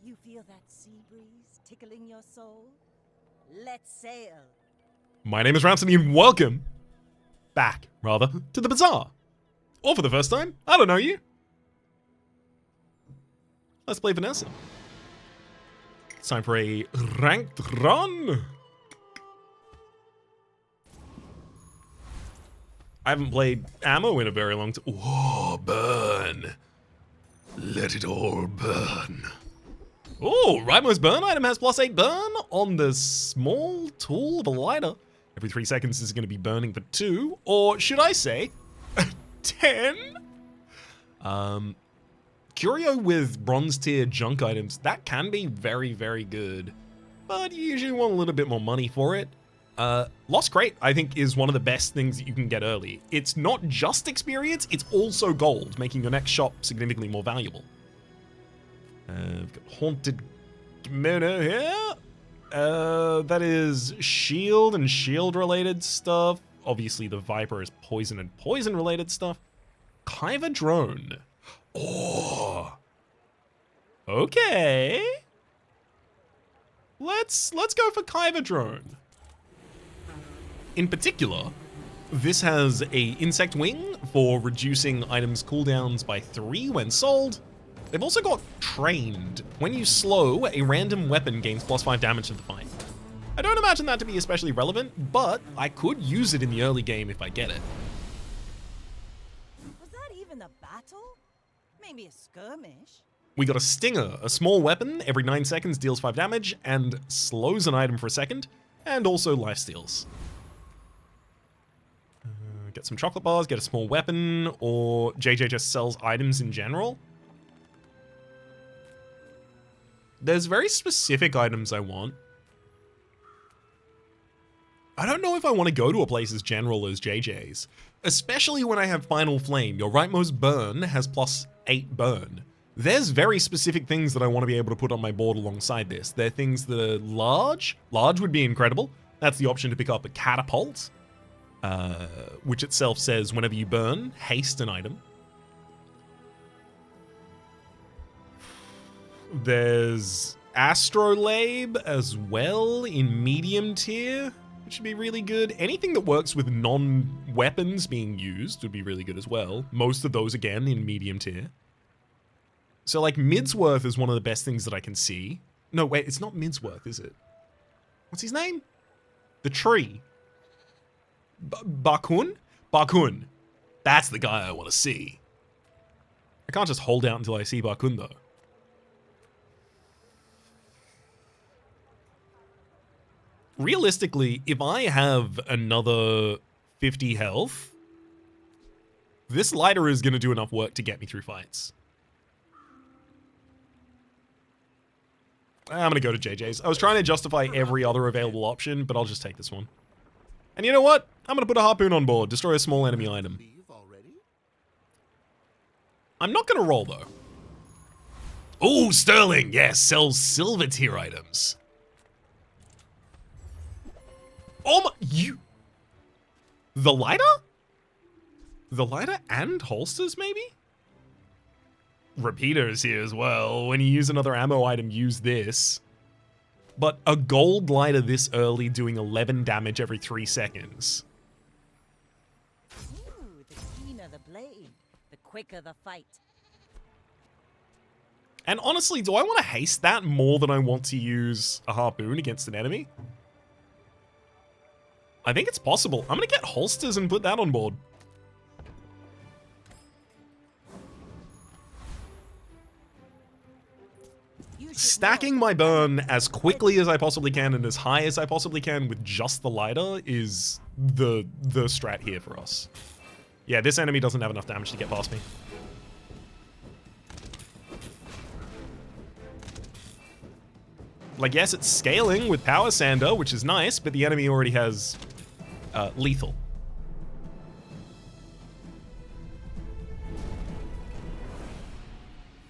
You feel that sea breeze tickling your soul? Let's sail. My name is Rhapsody and welcome back, rather, to the Bazaar. Or for the first time, I don't know you. Let's play Vanessa. It's time for a ranked run. I haven't played ammo in a very long time. Whoa, burn. Let it all burn. Oh, rightmost burn item has +8 burn on the small tool of a lighter. Every 3 seconds is going to be burning for 2, or should I say, 10? Curio with bronze tier junk items, that can be very, very good, but you usually want a little bit more money for it. Lost Crate, I think, is one of the best things that you can get early. It's not just experience, it's also gold, making your next shop significantly more valuable. We've got Haunted Kimono here. That is shield and shield related stuff. Obviously the Viper is poison and poison related stuff. Kyva Drone. Oh. Okay. Let's go for Kyva Drone. In particular, this has a insect wing for reducing items cooldowns by 3 when sold. They've also got trained. When you slow, a random weapon gains +5 damage to the fight. I don't imagine that to be especially relevant, but I could use it in the early game if I get it. Was that even a battle? Maybe a skirmish? We got a Stinger, a small weapon, every 9 seconds deals 5 damage and slows an item for a second, and also lifesteals. Get some chocolate bars, get a small weapon, or JJ just sells items in general. There's very specific items I want. I don't know if I want to go to a place as general as JJ's, especially when I have Final Flame. Your rightmost burn has +8 burn. There's very specific things that I want to be able to put on my board alongside this. They're things that are large. Large would be incredible. That's the option to pick up a catapult, which itself says whenever you burn, haste an item. There's Astrolabe as well in medium tier, which would be really good. Anything that works with non-weapons being used would be really good as well. Most of those, again, in medium tier. So, like, Midsworth is one of the best things that I can see. No, wait, it's not Midsworth, is it? What's his name? The tree. Bakun? Bakun. That's the guy I want to see. I can't just hold out until I see Bakun, though. Realistically, if I have another 50 health, this lighter is going to do enough work to get me through fights. I'm going to go to JJ's. I was trying to justify every other available option, but I'll just take this one. And you know what? I'm going to put a harpoon on board. Destroy a small enemy item. I'm not going to roll, though. Oh, Sterling! Yes, sells silver tier items. Oh my, the lighter? The lighter and holsters, maybe? Repeaters here as well. When you use another ammo item, use this. But a gold lighter this early doing 11 damage every 3 seconds. Ooh, the keener the blade, the quicker the fight. And honestly, do I want to haste that more than I want to use a harpoon against an enemy? I think it's possible. I'm going to get holsters and put that on board. Stacking my burn as quickly as I possibly can and as high as I possibly can with just the lighter is the strat here for us. Yeah, this enemy doesn't have enough damage to get past me. Like, yes, it's scaling with Power Sander, which is nice, but the enemy already has lethal.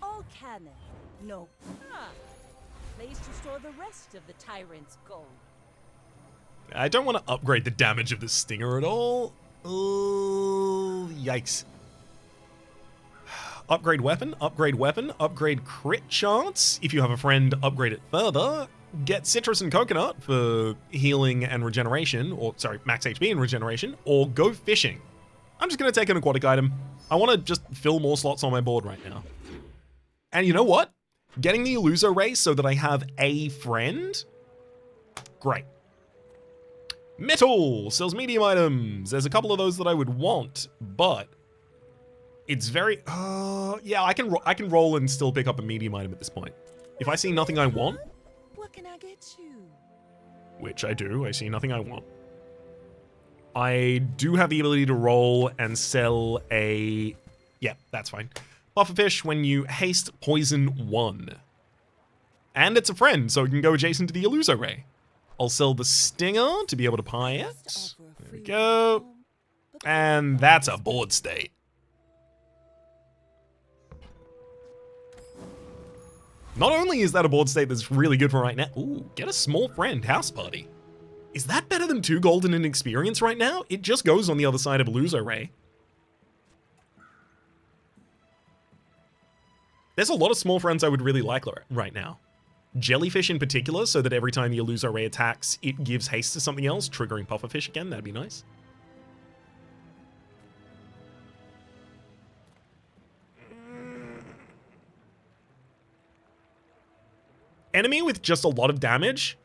All cannon, no. Place to store the rest of the tyrant's gold. I don't want to upgrade the damage of the Stinger at all. Yikes. upgrade weapon, upgrade crit chance. If you have a friend, upgrade it further. Get citrus and coconut for healing and regeneration, or sorry, max HP and regeneration, or go fishing. I'm just going to take an aquatic item. I want to just fill more slots on my board right now. And you know what? Getting the Illuso Ray so that I have a friend? Great. Metal sells medium items. There's a couple of those that I would want, but it's very, yeah, I can roll and still pick up a medium item at this point. If I see nothing I want, What can I get you? which I do, I see nothing I want. I do have the ability to roll and sell a, yeah, that's fine. Pufferfish when you haste poison 1. And it's a friend, so it can go adjacent to the Illuso Ray. I'll sell the Stinger to be able to pie it. There we go. And that's a board state. Not only is that a board state that's really good for right now. Ooh, get a small friend, house party. Is that better than 2 gold and an experience right now? It just goes on the other side of Illuso Ray. There's a lot of small friends I would really like right now. Jellyfish in particular, so that every time the Illuso Ray attacks, it gives haste to something else, triggering Pufferfish again. That'd be nice. Enemy with just a lot of damage.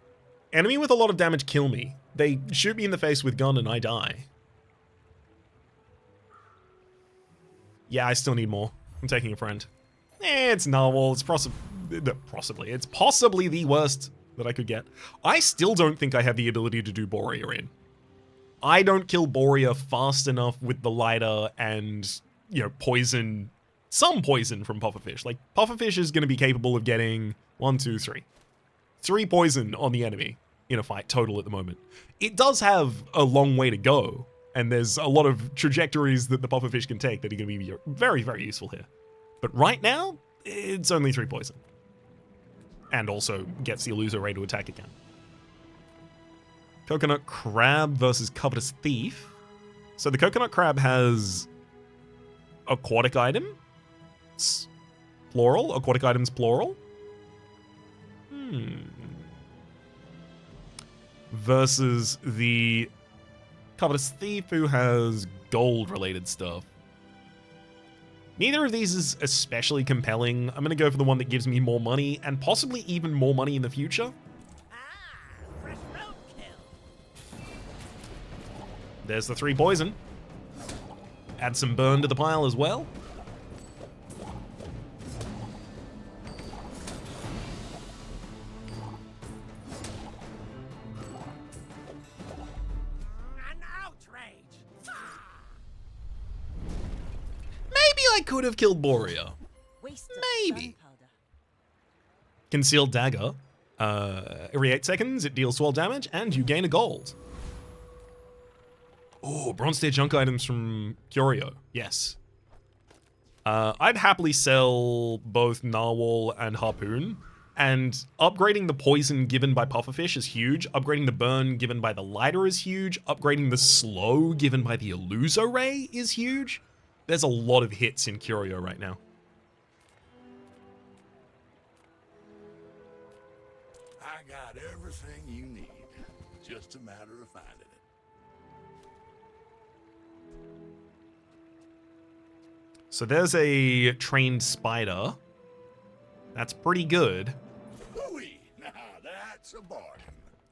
Enemy with a lot of damage kill me. They shoot me in the face with gun and I die. Yeah, I still need more. I'm taking a friend. It's Narwhal. It's it's possibly the worst that I could get. I still don't think I have the ability to do Borea in. I don't kill Borea fast enough with the lighter and, you know, poison, some poison from Pufferfish. Like, Pufferfish is going to be capable of getting 1, 2, 3. 3 poison on the enemy in a fight total at the moment. It does have a long way to go, and there's a lot of trajectories that the Pufferfish can take that are going to be very, very useful here. But right now, it's only 3 poison. And also gets the Illuso Ray to attack again. Coconut Crab versus Covetous Thief. So the Coconut Crab has aquatic items? Plural? Aquatic items plural? Versus the Covetous Thief, who has gold-related stuff. Neither of these is especially compelling. I'm going to go for the one that gives me more money, and possibly even more money in the future. Fresh roadkill. There's the 3 poison. Add some burn to the pile as well. I could have killed Borea. Maybe. Concealed Dagger. Every 8 seconds, it deals 12 damage, and you gain a gold. Oh, bronze tier junk items from Curio. Yes. I'd happily sell both Narwhal and Harpoon. And upgrading the poison given by Pufferfish is huge. Upgrading the burn given by the lighter is huge. Upgrading the slow given by the Illuso Ray is huge. There's a lot of hits in Curio right now. I got everything you need. Just a matter of finding it. So there's a trained spider. That's pretty good. Ooh-wee. Now that's a bargain.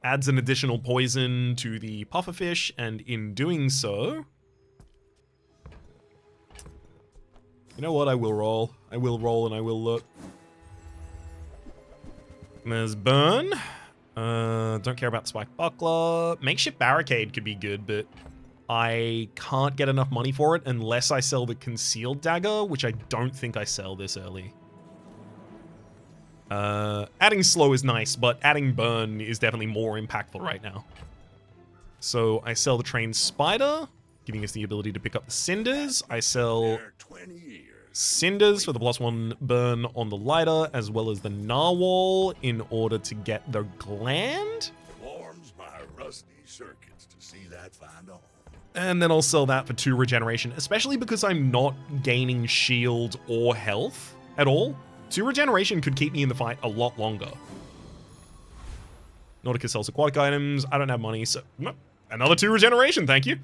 Adds an additional poison to the Pufferfish, and in doing so... You know what? I will roll. I will roll and I will look. There's burn. Don't care about the spike buckler. Makeshift barricade could be good, but I can't get enough money for it unless I sell the concealed dagger, which I don't think I sell this early. Adding slow is nice, but adding burn is definitely more impactful right now. So I sell the trained spider, giving us the ability to pick up the cinders. I sell cinders for the +1 burn on the lighter, as well as the narwhal in order to get the gland. Warms my rusty circuits to see that find a home. And then I'll sell that for 2 regeneration, especially because I'm not gaining shield or health at all. 2 regeneration could keep me in the fight a lot longer. Nautica sells aquatic items. I don't have money, so no, another 2 regeneration, thank you.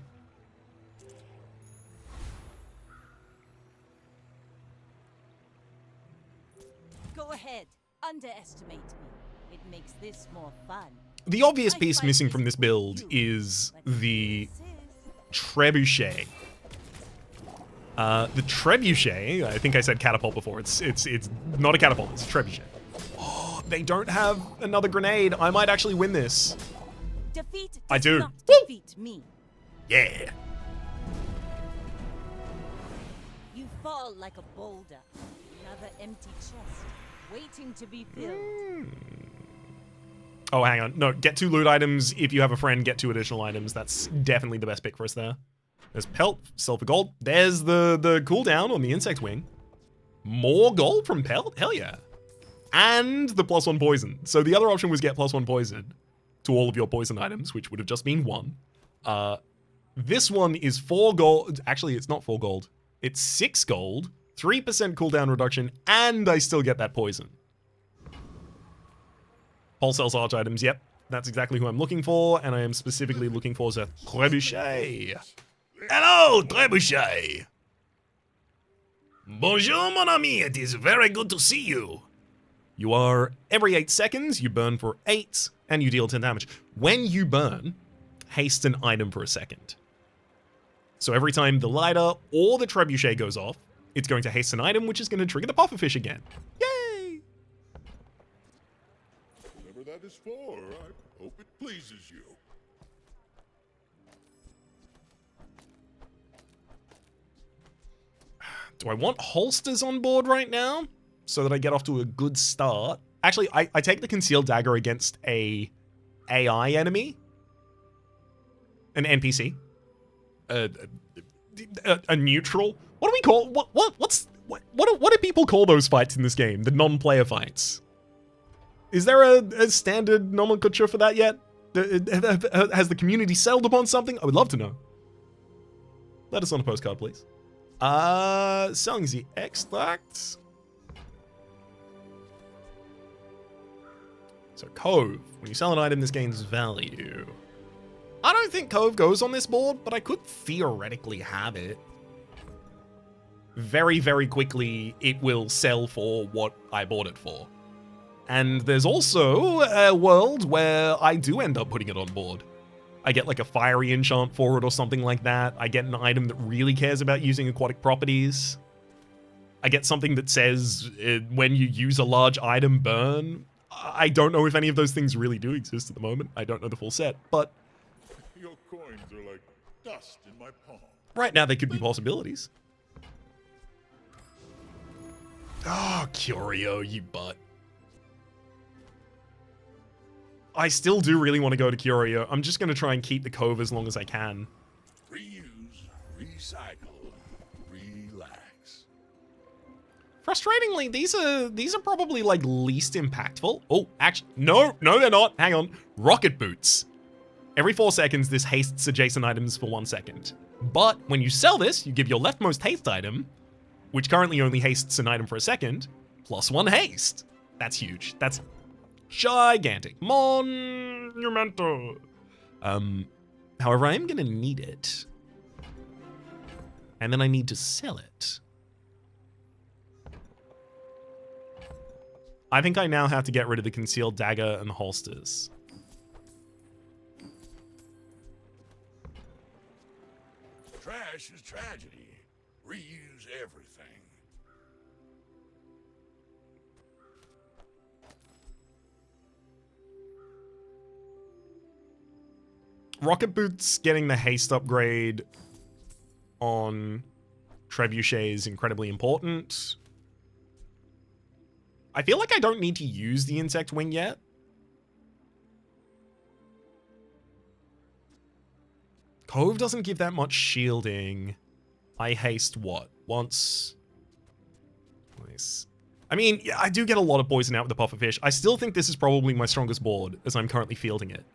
Go ahead, underestimate me. It makes this more fun. The obvious piece missing from this build is the trebuchet. The trebuchet, I think I said catapult before. It's not a catapult, it's a trebuchet. Oh, they don't have another grenade. I might actually win this. Defeat does I do. not defeat me. Yeah. You fall like a boulder. Another empty chest, waiting to be filled. Oh, hang on. No, get 2 loot items. If you have a friend, get 2 additional items. That's definitely the best pick for us there. There's Pelt, sell for gold. There's the cooldown on the insect wing. More gold from Pelt? Hell yeah. And the +1 poison. So the other option was get +1 poison to all of your poison items, which would have just been 1. This one is 4 gold. Actually, it's not 4 gold. It's 6 gold, 3% cooldown reduction, and I still get that poison. Wholesale arch items, yep. That's exactly who I'm looking for, and I am specifically looking for the trebuchet. Hello, trebuchet! Bonjour, mon ami, it is very good to see you. You are, every 8 seconds, you burn for 8, and you deal 10 damage. When you burn, haste an item for a second. So every time the lighter or the trebuchet goes off, it's going to haste an item, which is going to trigger the pufferfish again. Yay! Whatever that is for, I hope it pleases you. Do I want holsters on board right now so that I get off to a good start? Actually, I take the concealed dagger against a AI enemy, an NPC, a neutral. What do we call what do people call those fights in this game? The non-player fights. Is there a standard nomenclature for that yet? Has the community settled upon something? I would love to know. Let us on a postcard, please. Selling the extract. So Cove, when you sell an item, this gains value. I don't think Cove goes on this board, but I could theoretically have it. Very, very quickly, it will sell for what I bought it for. And there's also a world where I do end up putting it on board. I get like a fiery enchant for it or something like that. I get an item that really cares about using aquatic properties. I get something that says when you use a large item, burn. I don't know if any of those things really do exist at the moment. I don't know the full set, but Your coins are like dust in my palm. right now they could be possibilities. Oh, Curio, you butt. I still do really want to go to Curio. I'm just going to try and keep the Cove as long as I can. Reuse, recycle, relax. Frustratingly, these are probably like least impactful. Oh, actually, no, they're not. Hang on. Rocket boots. Every 4 seconds, this hastes adjacent items for 1 second. But when you sell this, you give your leftmost haste item, which currently only hastes an item for a second, +1 haste. That's huge. That's gigantic. Monumental. However, I am going to need it. And then I need to sell it. I think I now have to get rid of the concealed dagger and holsters. Trash is tragedy. Reuse everything. Rocket boots getting the haste upgrade on trebuchet is incredibly important. I feel like I don't need to use the insect wing yet. Cove doesn't give that much shielding. I haste what? Once. Nice. I mean, yeah, I do get a lot of poison out with the pufferfish. I still think this is probably my strongest board as I'm currently fielding it.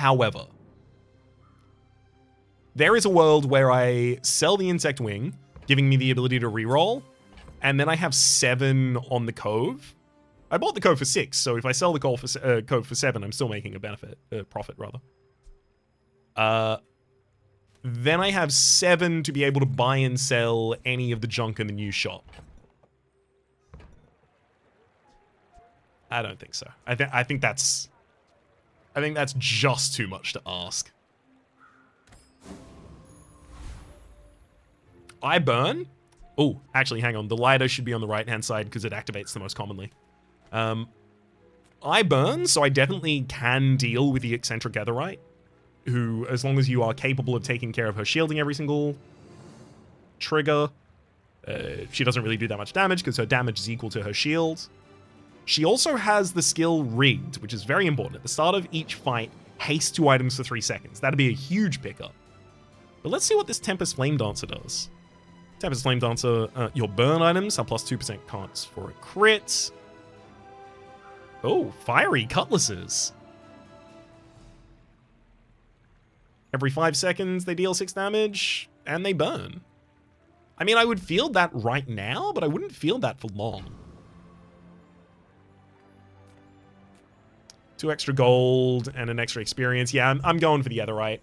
However, there is a world where I sell the insect wing, giving me the ability to reroll, and then I have 7 on the cove. I bought the cove for 6, so if I sell the cove for 7, I'm still making a profit rather. Then I have 7 to be able to buy and sell any of the junk in the new shop. I don't think so. I think that's just too much to ask. I burn? Oh, actually, hang on. The lighter should be on the right-hand side because it activates the most commonly. I burn, so I definitely can deal with the eccentric Etherite, who, as long as you are capable of taking care of her shielding every single trigger, she doesn't really do that much damage because her damage is equal to her shield. She also has the skill Rigged, which is very important. At the start of each fight, haste 2 items for 3 seconds. That'd be a huge pickup. But let's see what this Tempest Flame Dancer does. Tempest Flame Dancer, your burn items are plus 2% chance for a crit. Oh, fiery cutlasses. Every 5 seconds, they deal 6 damage, and they burn. I mean, I would field that right now, but I wouldn't field that for long. 2 extra gold and an extra experience. Yeah, I'm going for the Etherite.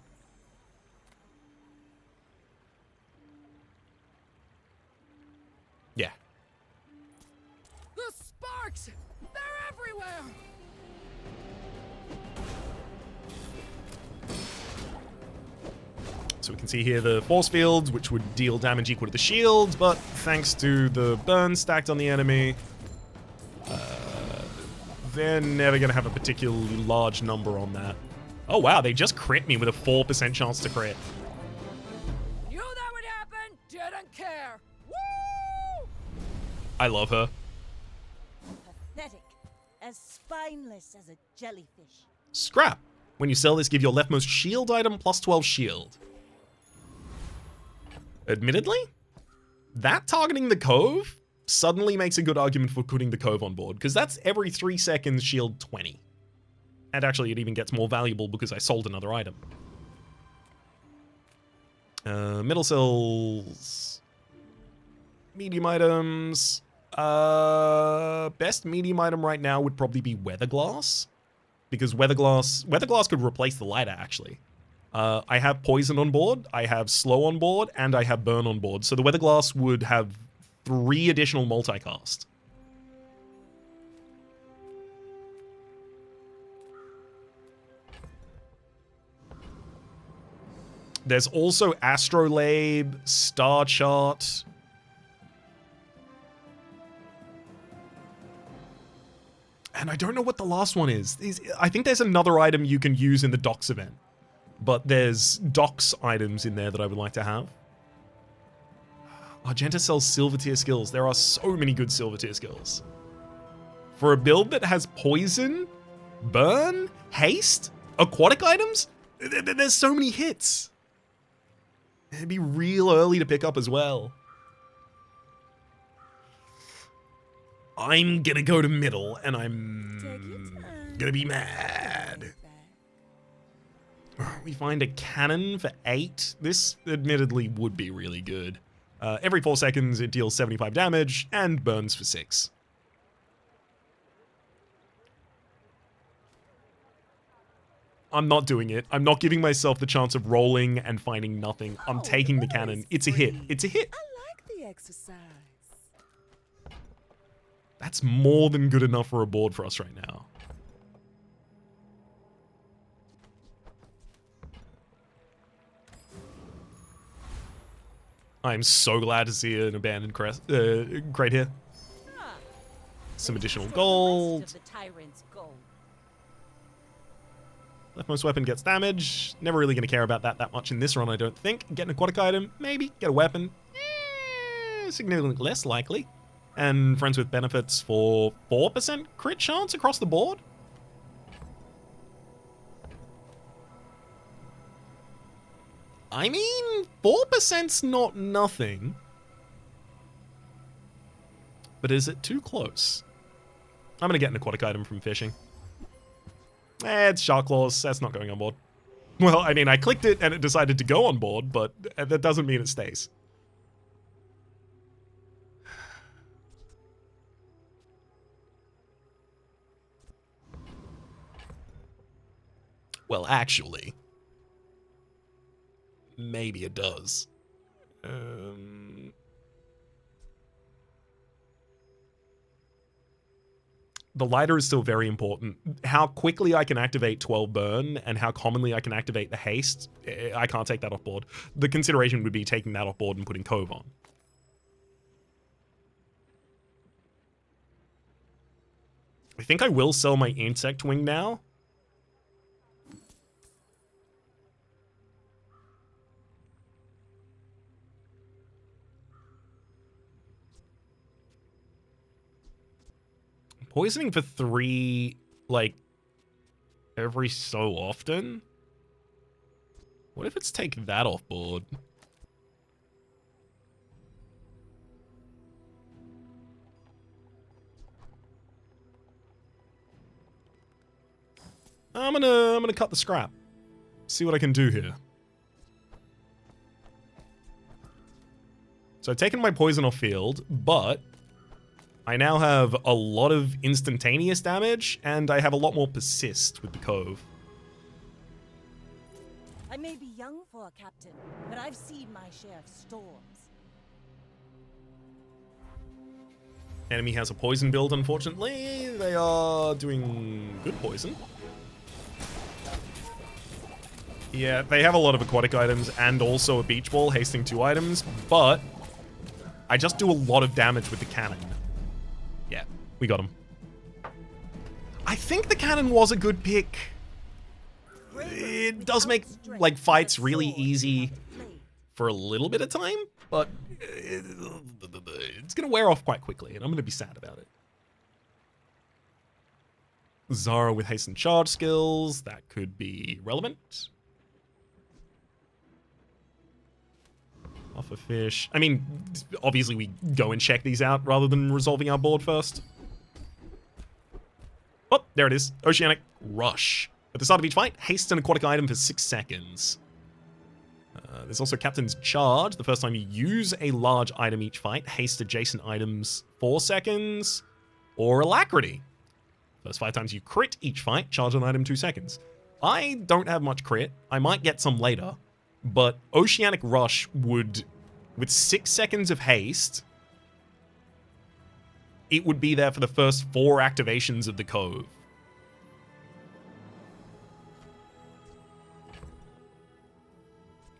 Yeah. The sparks! They're everywhere! So we can see here the force fields, which would deal damage equal to the shield, but thanks to the burn stacked on the enemy, they're never going to have a particularly large number on that. Oh wow, they just crit me with a 4% chance to crit. Knew that would happen, didn't care. Woo! I love her. Pathetic. As spineless as a jellyfish. Scrap. When you sell this, give your leftmost shield item plus 12 shield. Admittedly, that targeting the cove suddenly makes a good argument for putting the cove on board, because that's every 3 seconds shield 20. And actually, it even gets more valuable because I sold another item. Middle cells. Medium items. Best medium item right now would probably be Weatherglass. Because Weatherglass could replace the lighter, actually. I have Poison on board, I have Slow on board, and I have Burn on board. So the Weatherglass would have 3 additional multicast. There's also Astrolabe, Star Chart. And I don't know what the last one is. I think there's another item you can use in the docks event. But there's docks items in there that I would like to have. Argenta sells silver tier skills. There are so many good silver tier skills. For a build that has poison, burn, haste, aquatic items, there's so many hits. It'd be real early to pick up as well. I'm gonna go to middle, and I'm gonna be mad. We find a cannon for 8. This admittedly would be really good. Every 4 seconds, it deals 75 damage and burns for 6. I'm not doing it. I'm not giving myself the chance of rolling and finding nothing. I'm taking the cannon. It's a hit. It's a hit. I like the exercise. That's more than good enough for a board for us right now. I'm so glad to see an abandoned crate here. Some additional gold. Of the tyrant's gold. Leftmost weapon gets damage. Never really going to care about that much in this run, I don't think. Get an aquatic item, maybe. Get a weapon. Significantly less likely. And friends with benefits for 4% crit chance across the board. I mean, 4%'s not nothing. But is it too close? I'm going to get an aquatic item from fishing. It's Shark Claws. That's not going on board. Well, I mean, I clicked it and it decided to go on board, but that doesn't mean it stays. Well, actually, maybe it does. The lighter is still very important. How quickly I can activate 12 burn and how commonly I can activate the haste, I can't take that off board. The consideration would be taking that off board and putting Cove on. I think I will sell my insect wing now. Poisoning for 3, like, every so often? What if it's take that off board? I'm gonna cut the scrap. See what I can do here. So I've taken my poison off field, but I now have a lot of instantaneous damage, and I have a lot more persist with the Cove. I may be young for a captain, but I've seen my share of storms. Enemy has a poison build, unfortunately. They are doing good poison. Yeah, they have a lot of aquatic items and also a beach ball, hasting 2 items, but I just do a lot of damage with the cannon. Yeah, we got him. I think the cannon was a good pick. It does make, like, fights really easy for a little bit of time, but it's going to wear off quite quickly, and I'm going to be sad about it. Zara with haste and charge skills, that could be relevant. Off a fish. I mean, obviously we go and check these out rather than resolving our board first. Oh, there it is. Oceanic Rush. At the start of each fight, haste an aquatic item for 6 seconds. There's also Captain's Charge. The first time you use a large item each fight, haste adjacent items 4 seconds. Or Alacrity. First 5 times you crit each fight, charge an item 2 seconds. I don't have much crit. I might get some later. But Oceanic Rush would, with 6 seconds of haste, it would be there for the first 4 activations of the Cove.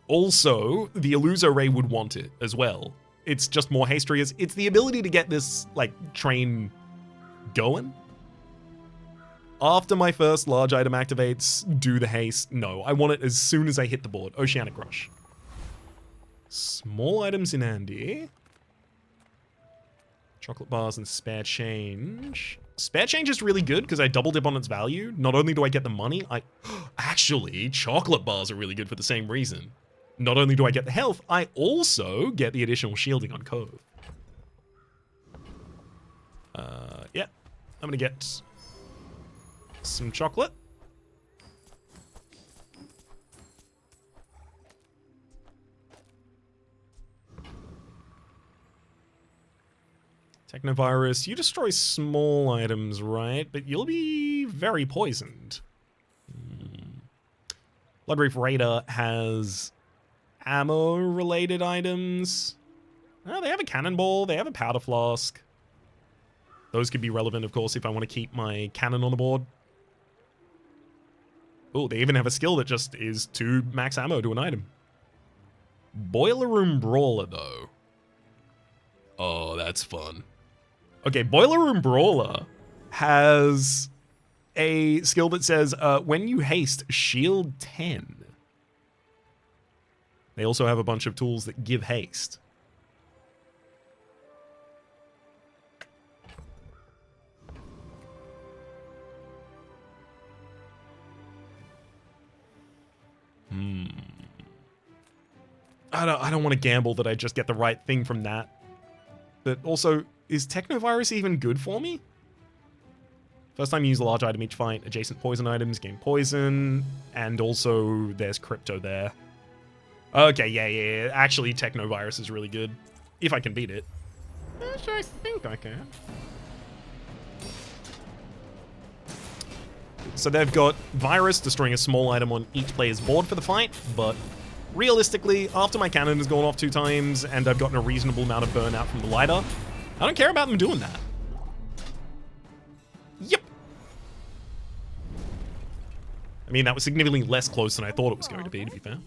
Also, the Illuso Ray would want it as well. It's just more haste triggers. It's the ability to get this, like, train going. After my first large item activates, do the haste. No, I want it as soon as I hit the board. Oceanic Rush. Small items in Andy. Chocolate bars and spare change. Spare change is really good because I double dip on its value. Not only do I get the money, actually, chocolate bars are really good for the same reason. Not only do I get the health, I also get the additional shielding on Cove. Yeah, I'm gonna get some chocolate. Technovirus, you destroy small items, right? But you'll be very poisoned. Bloodreef Raider has ammo-related items. Oh, they have a cannonball. They have a powder flask. Those could be relevant, of course, if I want to keep my cannon on the board. Oh, they even have a skill that just is 2 max ammo to an item. Boiler Room Brawler, though. Oh, that's fun. Okay, Boiler Room Brawler has a skill that says, when you haste, shield 10. They also have a bunch of tools that give haste. I don't want to gamble that I just get the right thing from that. But also, is Technovirus even good for me? First time you use a large item each fight, adjacent poison items gain poison, and also there's crypto there. Okay, yeah. Actually, Technovirus is really good. If I can beat it. Which I think I can. So they've got Virus destroying a small item on each player's board for the fight, but realistically, after my cannon has gone off 2 times and I've gotten a reasonable amount of burnout from the lighter, I don't care about them doing that. Yep. I mean, that was significantly less close than I thought it was going to be fair.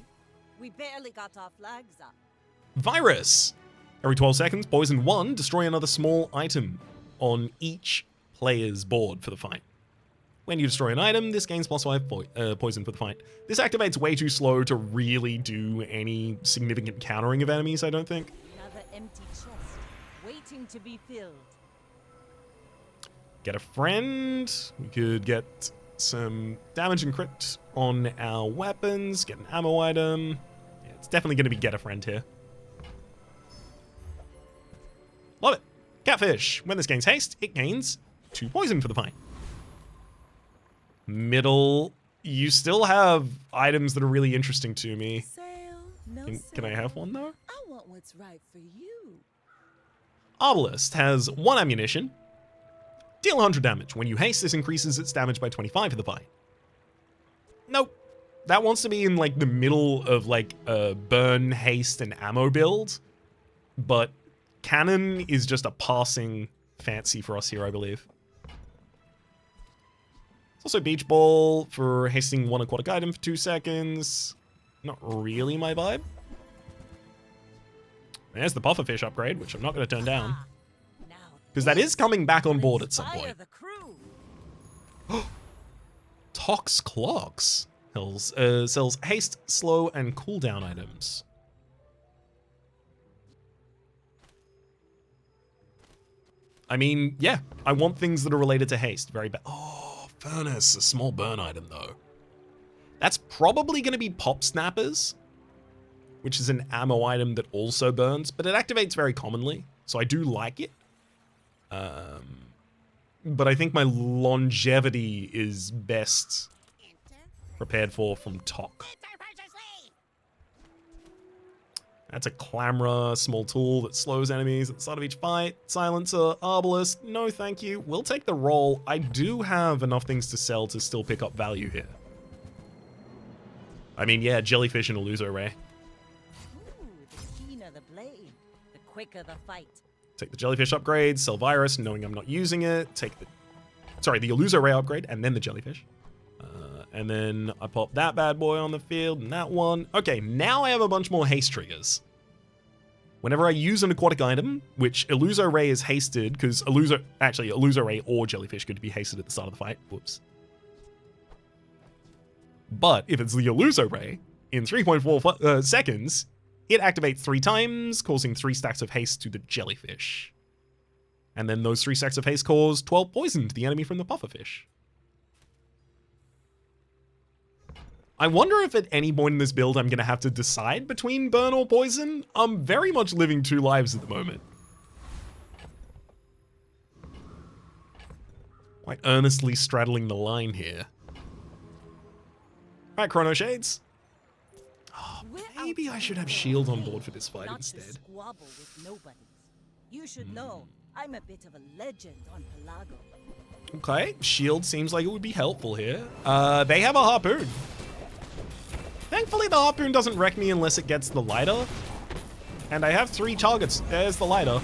We barely got our flags up. Virus! Every 12 seconds, poison 1, destroy another small item on each player's board for the fight. When you destroy an item, this gains +5 poison for the fight. This activates way too slow to really do any significant countering of enemies, I don't think. Another empty chest, waiting to be filled. Get a friend. We could get some damage and crit on our weapons. Get an ammo item. Yeah, it's definitely going to be get a friend here. Love it. Catfish. When this gains haste, it gains 2 poison for the fight. Middle. You still have items that are really interesting to me. Sale, no Can I sale. have one though? I want what's right for you. Arbalist has 1 ammunition. Deal 100 damage. When you haste, this increases its damage by 25 for the fight. Nope. That wants to be in like the middle of like a burn, haste, and ammo build. But cannon is just a passing fancy for us here, I believe. Also beach ball for hasting 1 aquatic item for 2 seconds. Not really my vibe. There's the pufferfish upgrade, which I'm not going to turn down. Now, Because that is coming back on board at some inspire point. the crew. Tox Clocks sells haste, slow, and cooldown items. I mean, yeah, I want things that are related to haste. Very bad. Oh, Furnace, a small burn item, though. That's probably going to be Pop Snappers, which is an ammo item that also burns, but it activates very commonly, so I do like it. But I think my longevity is best prepared for from Tok. That's a Clamora, small tool that slows enemies at the start of each fight. Silencer, Arbalist, no thank you. We'll take the roll. I do have enough things to sell to still pick up value here. I mean, yeah, Jellyfish and Illuso Ray. Ooh, the keener the blade, the quicker the fight. Take the Jellyfish upgrade, sell Virus, knowing I'm not using it. Take the Illuso Ray upgrade, and then the Jellyfish. And then I pop that bad boy on the field, and that one. Okay, now I have a bunch more haste triggers. Whenever I use an aquatic item, which Illuso Ray is hasted, because Illuso Ray or Jellyfish could be hasted at the start of the fight. Whoops. But if it's the Illuso Ray, in 3.4 seconds, it activates 3 times, causing 3 stacks of haste to the Jellyfish. And then those 3 stacks of haste cause 12 poison to the enemy from the pufferfish. I wonder if at any point in this build I'm going to have to decide between burn or poison. I'm very much living 2 lives at the moment. Quite earnestly straddling the line here. Alright, Chrono Shades. Oh, maybe I should have shield on board for this fight Not instead. to squabble with nobodies. You should know, I'm a bit of a legend on Pelago. Okay, shield seems like it would be helpful here. They have a harpoon. Thankfully, the harpoon doesn't wreck me unless it gets the lighter. And I have 3 targets. There's the lighter.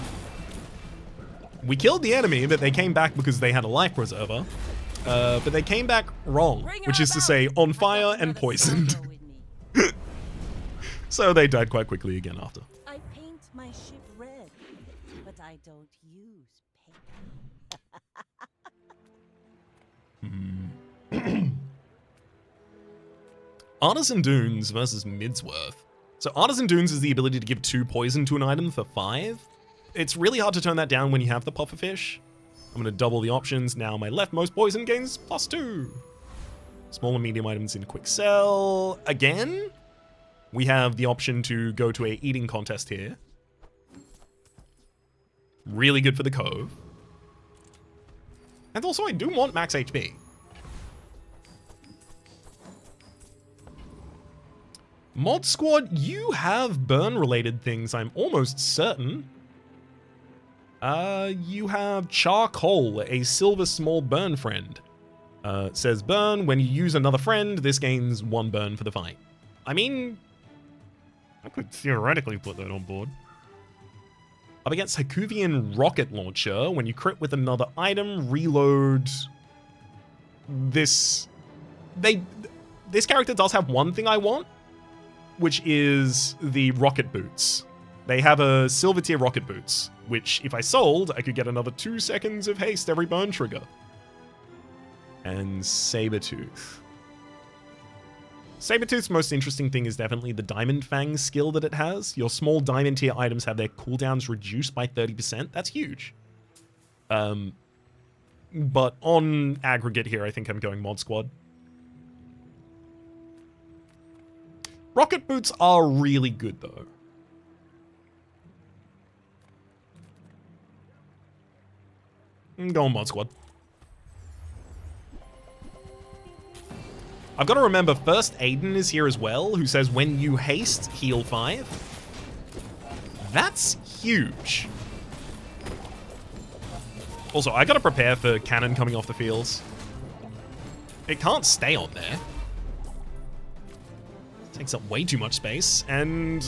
We killed the enemy, but they came back because they had a life preserver. But they came back wrong, which is to say on fire and poisoned. So they died quite quickly again after. I paint my ship red, but I don't use paint. Artisan Dunes versus Midsworth. So Artisan Dunes is the ability to give 2 poison to an item for 5. It's really hard to turn that down when you have the pufferfish. I'm going to double the options. Now my leftmost poison gains +2. Small and medium items in quick sell. Again, we have the option to go to a eating contest here. Really good for the Cove. And also, I do want max HP. Mod Squad, you have burn-related things, I'm almost certain. You have Charcoal, a silver small burn friend. Says burn, when you use another friend, this gains 1 burn for the fight. I mean, I could theoretically put that on board. Up against Hakuvian Rocket Launcher, when you crit with another item, reload. This character does have one thing I want, which is the rocket boots. They have a silver tier rocket boots, which if I sold, I could get another 2 seconds of haste every burn trigger. And Sabretooth. Sabretooth's most interesting thing is definitely the Diamond Fang skill that it has. Your small diamond tier items have their cooldowns reduced by 30%. That's huge. But on aggregate here, I think I'm going Mod Squad. Rocket boots are really good, though. I'm going Mod Squad. I've got to remember, first Aiden is here as well, who says when you haste, heal 5. That's huge. Also, I got to prepare for cannon coming off the fields. It can't stay on there. It takes up way too much space, and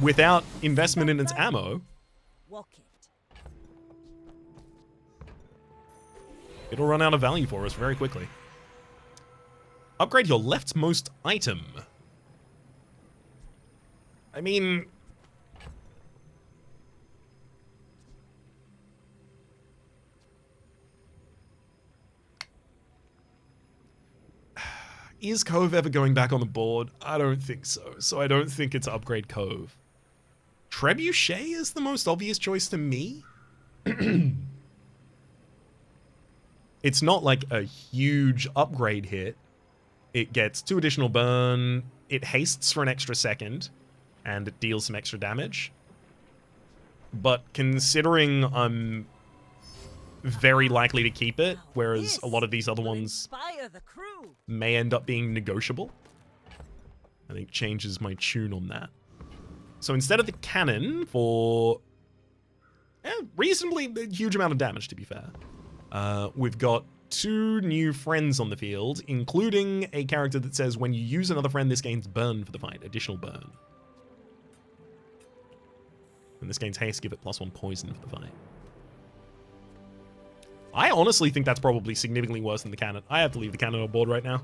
without investment in its ammo, Walk it. it'll run out of value for us very quickly. Upgrade your leftmost item. I mean... Is Cove ever going back on the board? I don't think so. So I don't think it's upgrade Cove. Trebuchet is the most obvious choice to me. It's not like a huge upgrade hit. It gets 2 additional burn, it hastes for an extra second, and it deals some extra damage. But considering I'm very likely to keep it, whereas a lot of these other ones may end up being negotiable, I think changes my tune on that. So instead of the cannon for reasonably huge amount of damage, to be fair, we've got 2 new friends on the field, including a character that says when you use another friend, this gains burn for the fight, additional burn. And this gains haste, give it +1 poison for the fight. I honestly think that's probably significantly worse than the cannon. I have to leave the cannon on board right now.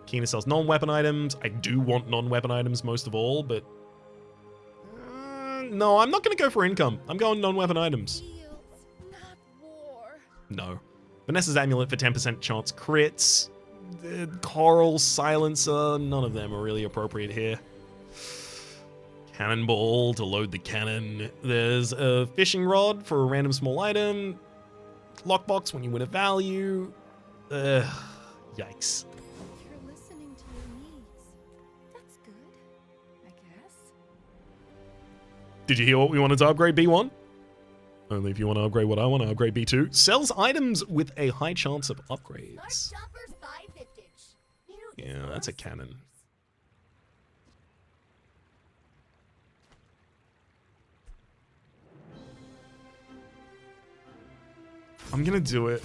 Kina sells non-weapon items. I do want non-weapon items most of all, but... no, I'm not going to go for income. I'm going non-weapon items. Not war. No. Vanessa's Amulet for 10% chance crits. Coral Silencer, none of them are really appropriate here. Cannonball to load the cannon. There's a fishing rod for a random small item. Lockbox when you win a value. Yikes. You're listening to your needs. That's good, I guess. Did you hear what we wanted to upgrade B1? Only if you want to upgrade what I want to upgrade B2. Sells items with a high chance of upgrades. Yeah, that's a cannon. I'm gonna do it.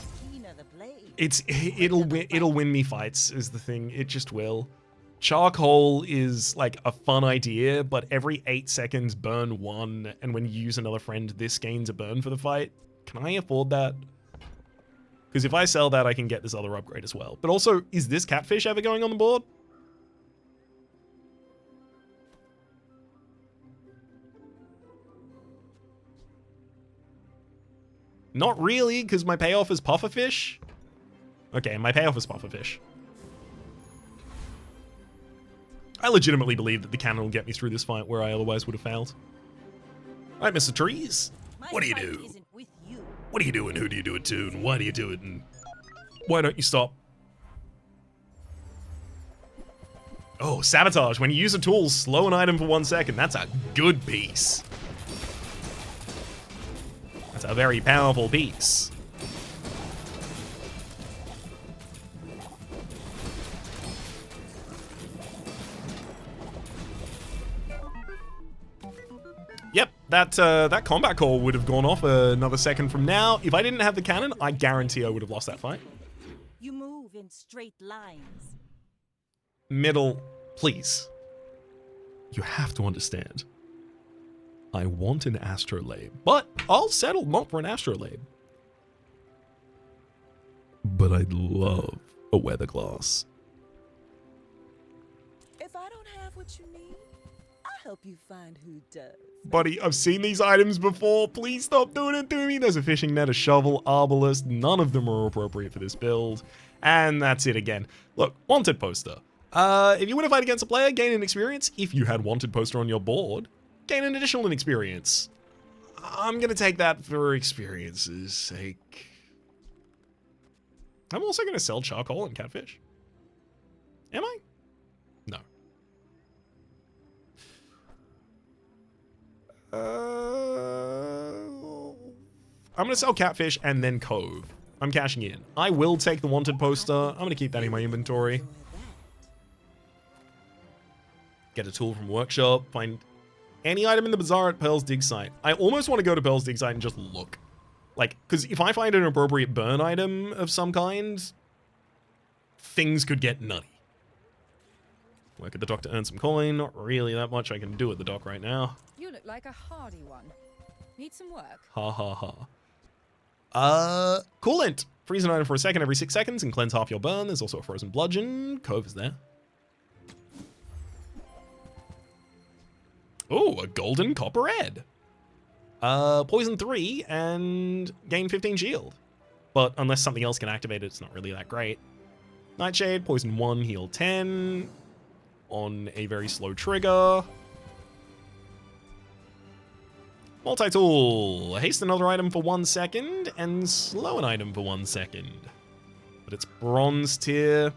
It'll win me fights is the thing. It just will. Charcoal is like a fun idea, but every 8 seconds burn 1, and when you use another friend, this gains a burn for the fight. Can I afford that? Because if I sell that, I can get this other upgrade as well. But also, is this catfish ever going on the board? Not really, because my payoff is pufferfish. Okay, my payoff is pufferfish. I legitimately believe that the cannon will get me through this fight where I otherwise would have failed. Alright, Mr. Trees. What do you do? What do you do and who do you do it to and why do you do it and why don't you stop? Oh, Sabotage. When you use a tool, slow an item for 1 second. That's a good piece. That's a very powerful piece. that combat call would have gone off another second from now. If I didn't have the cannon, I guarantee I would have lost that fight. You move in straight lines. Middle, please. You have to understand. I want an astrolabe, but I'll settle not for an astrolabe. But I'd love a weather glass. If I don't have what you need, I'll help you find who does. Buddy, I've seen these items before. Please stop doing it to me. There's a fishing net, a shovel, arbalist. None of them are appropriate for this build. And that's it again. Look, wanted poster. If you win a fight against a player, gain an experience. If you had wanted poster on your board, gain an additional experience. I'm going to take that for experience's sake. I'm also going to sell charcoal and catfish. Am I? No. I'm going to sell catfish and then cove. I'm cashing in. I will take the wanted poster. I'm going to keep that in my inventory. Get a tool from workshop. Find any item in the bazaar at Pearl's dig site. I almost want to go to Pearl's dig site and just look. Like, because if I find an appropriate burn item of some kind, things could get nutty. Work at the dock to earn some coin. Not really that much I can do at the dock right now. You look like a hardy one. Need some work? Ha ha ha. Coolant. Freeze an item for a second every 6 seconds and cleanse half your burn. There's also a frozen bludgeon. Cove is there. Oh, a golden copper ed. Poison 3 and gain 15 shield. But unless something else can activate it, it's not really that great. Nightshade, poison 1, heal 10. On a very slow trigger. Multi-tool. Haste another item for 1 second and slow an item for 1 second. But it's bronze tier.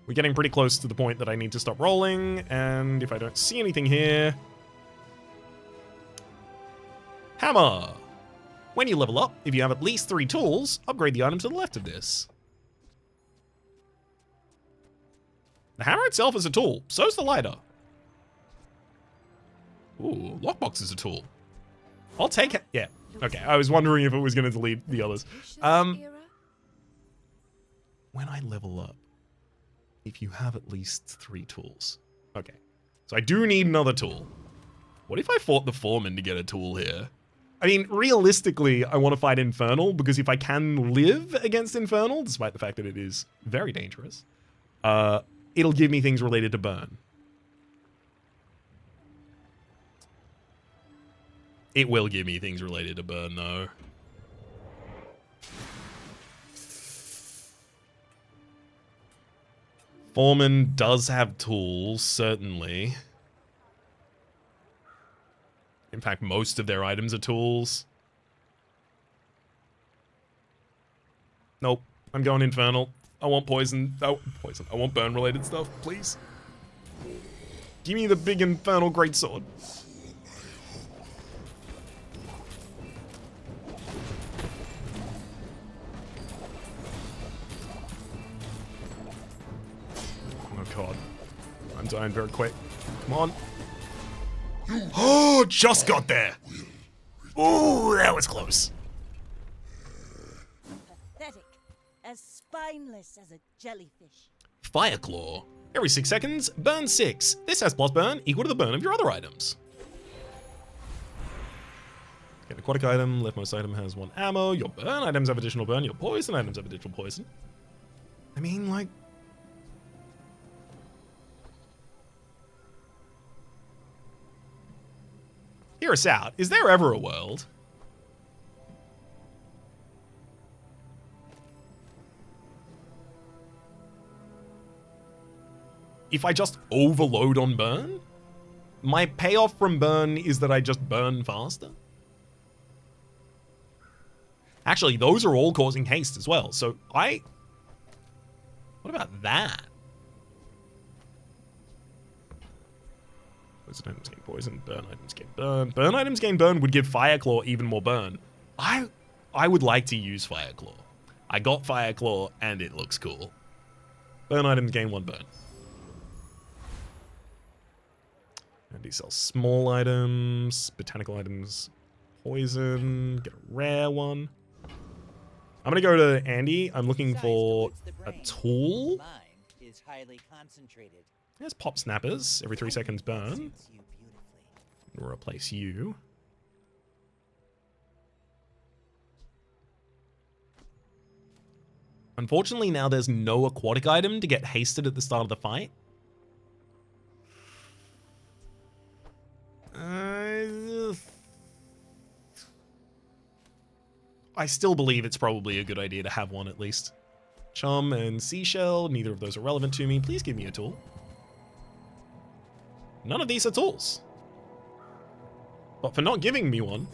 We're getting pretty close to the point that I need to stop rolling, and if I don't see anything here... Hammer! When you level up, if you have at least 3 tools, upgrade the item to the left of this. The hammer itself is a tool, so's the lighter. Ooh, lockbox is a tool. I'll take it. Yeah, okay, I was wondering if it was going to delete the others. When I level up, if you have at least 3 tools. Okay, so I do need another tool. What if I fought the foreman to get a tool here? I mean, realistically, I want to fight Infernal, because if I can live against Infernal, despite the fact that it is very dangerous, it'll give me things related to burn. It will give me things related to burn, though. Foreman does have tools, certainly. In fact, most of their items are tools. Nope. I'm going Infernal. I want poison. Oh, poison. I want burn-related stuff, please. Give me the big Infernal Greatsword. Oh, God. I'm dying very quick. Come on. Oh, just got there. Ooh, that was close. Pathetic. As spineless as a jellyfish. Fireclaw. Every 6 seconds, burn 6. This has plus burn equal to the burn of your other items. Get an aquatic item. Leftmost item has 1 ammo. Your burn items have additional burn. Your poison items have additional poison. I mean, like... Hear us out. Is there ever a world if I just overload on burn? My payoff from burn is that I just burn faster. Actually, those are all causing haste as well. So what about that? Poison items gain poison, burn items gain burn. Burn items gain burn would give Fireclaw even more burn. I would like to use Fireclaw. I got Fireclaw and it looks cool. Burn items gain 1 burn. And he sells small items, botanical items, poison, get a rare one. I'm gonna go to Andy. I'm looking for a tool. Mine is highly concentrated. There's pop snappers. Every 3 seconds burn. Suits you beautifully. We'll replace you. Unfortunately, now there's no aquatic item to get hasted at the start of the fight. I still believe it's probably a good idea to have one at least. Chum and Seashell, neither of those are relevant to me. Please give me a tool. None of these are tools. But for not giving me one,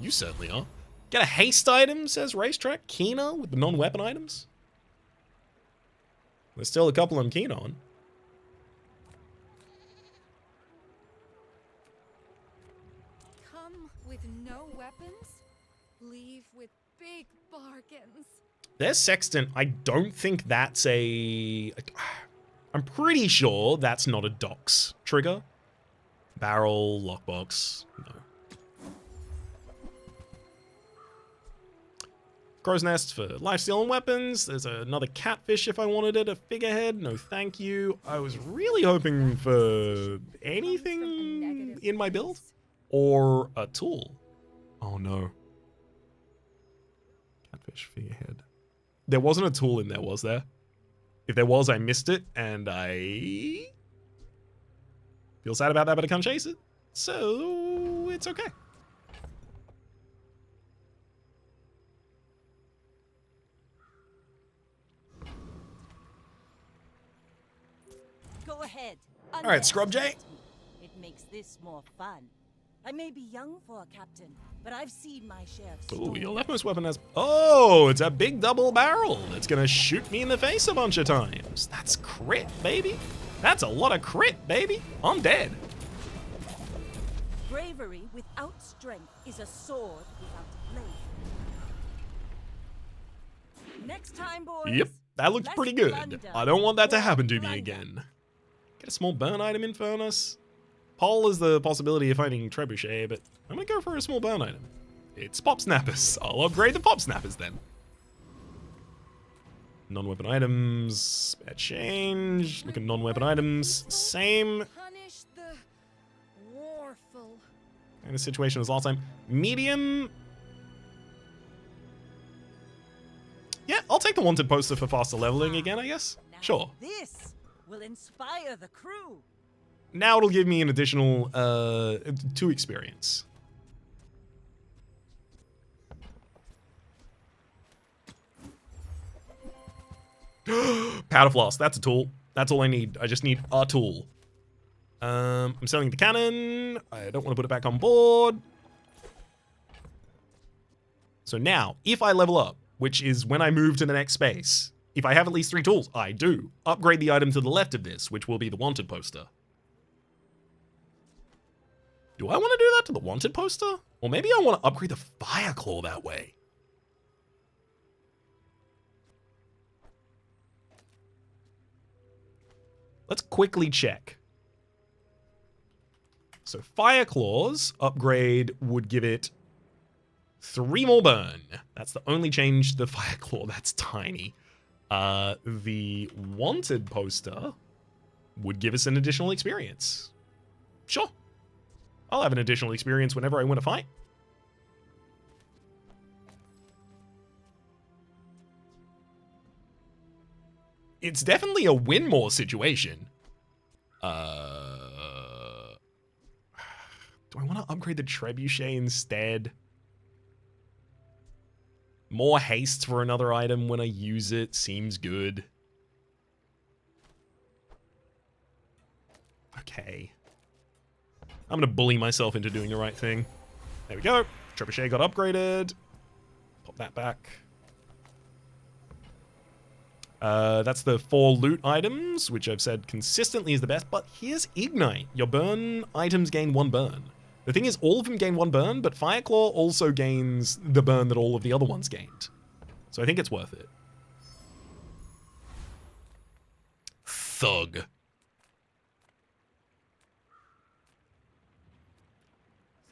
you certainly are. Get a haste item, says Racetrack. Keener with the non-weapon items. There's still a couple I'm keen on. Come with no weapons, leave with big bargains. There's Sextant. I don't think that's a... I'm pretty sure that's not a Docs trigger. Barrel, lockbox, no. Crow's Nest for lifesteal and weapons. There's another catfish if I wanted it. A figurehead, no thank you. I was really hoping for anything in my build. Or a tool. Oh no. Catfish, figurehead. There wasn't a tool in there, was there? If there was, I missed it, and I feel sad about that, but I can't chase it. So, it's okay. Go ahead. All right, Scrub Jay. It makes this more fun. I may be young for a captain, but I've seen my share of Ooh, your storms. leftmost weapon has... Oh, it's a big double barrel. It's going to shoot me in the face a bunch of times. That's crit, baby. That's a lot of crit, baby. I'm dead. Bravery without strength is a sword without a blade. Next time, boys. Yep, that looks less pretty good. plunder, I don't want that to more happen to me plunder. again. Get a small burn item in Furnace. Pole is the possibility of finding Trebuchet, but I'm going to go for a small burn item. It's Pop Snappers. I'll upgrade the Pop Snappers then. Non-weapon items. Spare change. Look at non-weapon items. Same Punish the warful. kind of situation as last time. Medium. Yeah, I'll take the wanted poster for faster leveling again, I guess. Now Sure. This will inspire the crew. Now it'll give me an additional 2 experience. Powder Flask, that's a tool. That's all I need. I just need a tool. I'm selling the cannon. I don't want to put it back on board. So now, if I level up, which is when I move to the next space, if I have at least 3 tools, I do. Upgrade the item to the left of this, which will be the wanted poster. Do I want to do that to the wanted poster? Or maybe I want to upgrade the Fire Claw that way. Let's quickly check. So Fire Claws upgrade would give it 3 more burn. That's the only change to the Fire Claw. That's tiny. The wanted poster would give us an additional experience. Sure. I'll have an additional experience whenever I win a fight. It's definitely a win more situation. Do I want to upgrade the Trebuchet instead? More haste for another item when I use it seems good. Okay. I'm going to bully myself into doing the right thing. There we go. Trebuchet got upgraded. Pop that back. That's the 4 loot items, which I've said consistently is the best. But here's Ignite. Your burn items gain 1 burn. The thing is, all of them gain 1 burn, but Fireclaw also gains the burn that all of the other ones gained. So I think it's worth it. Thug.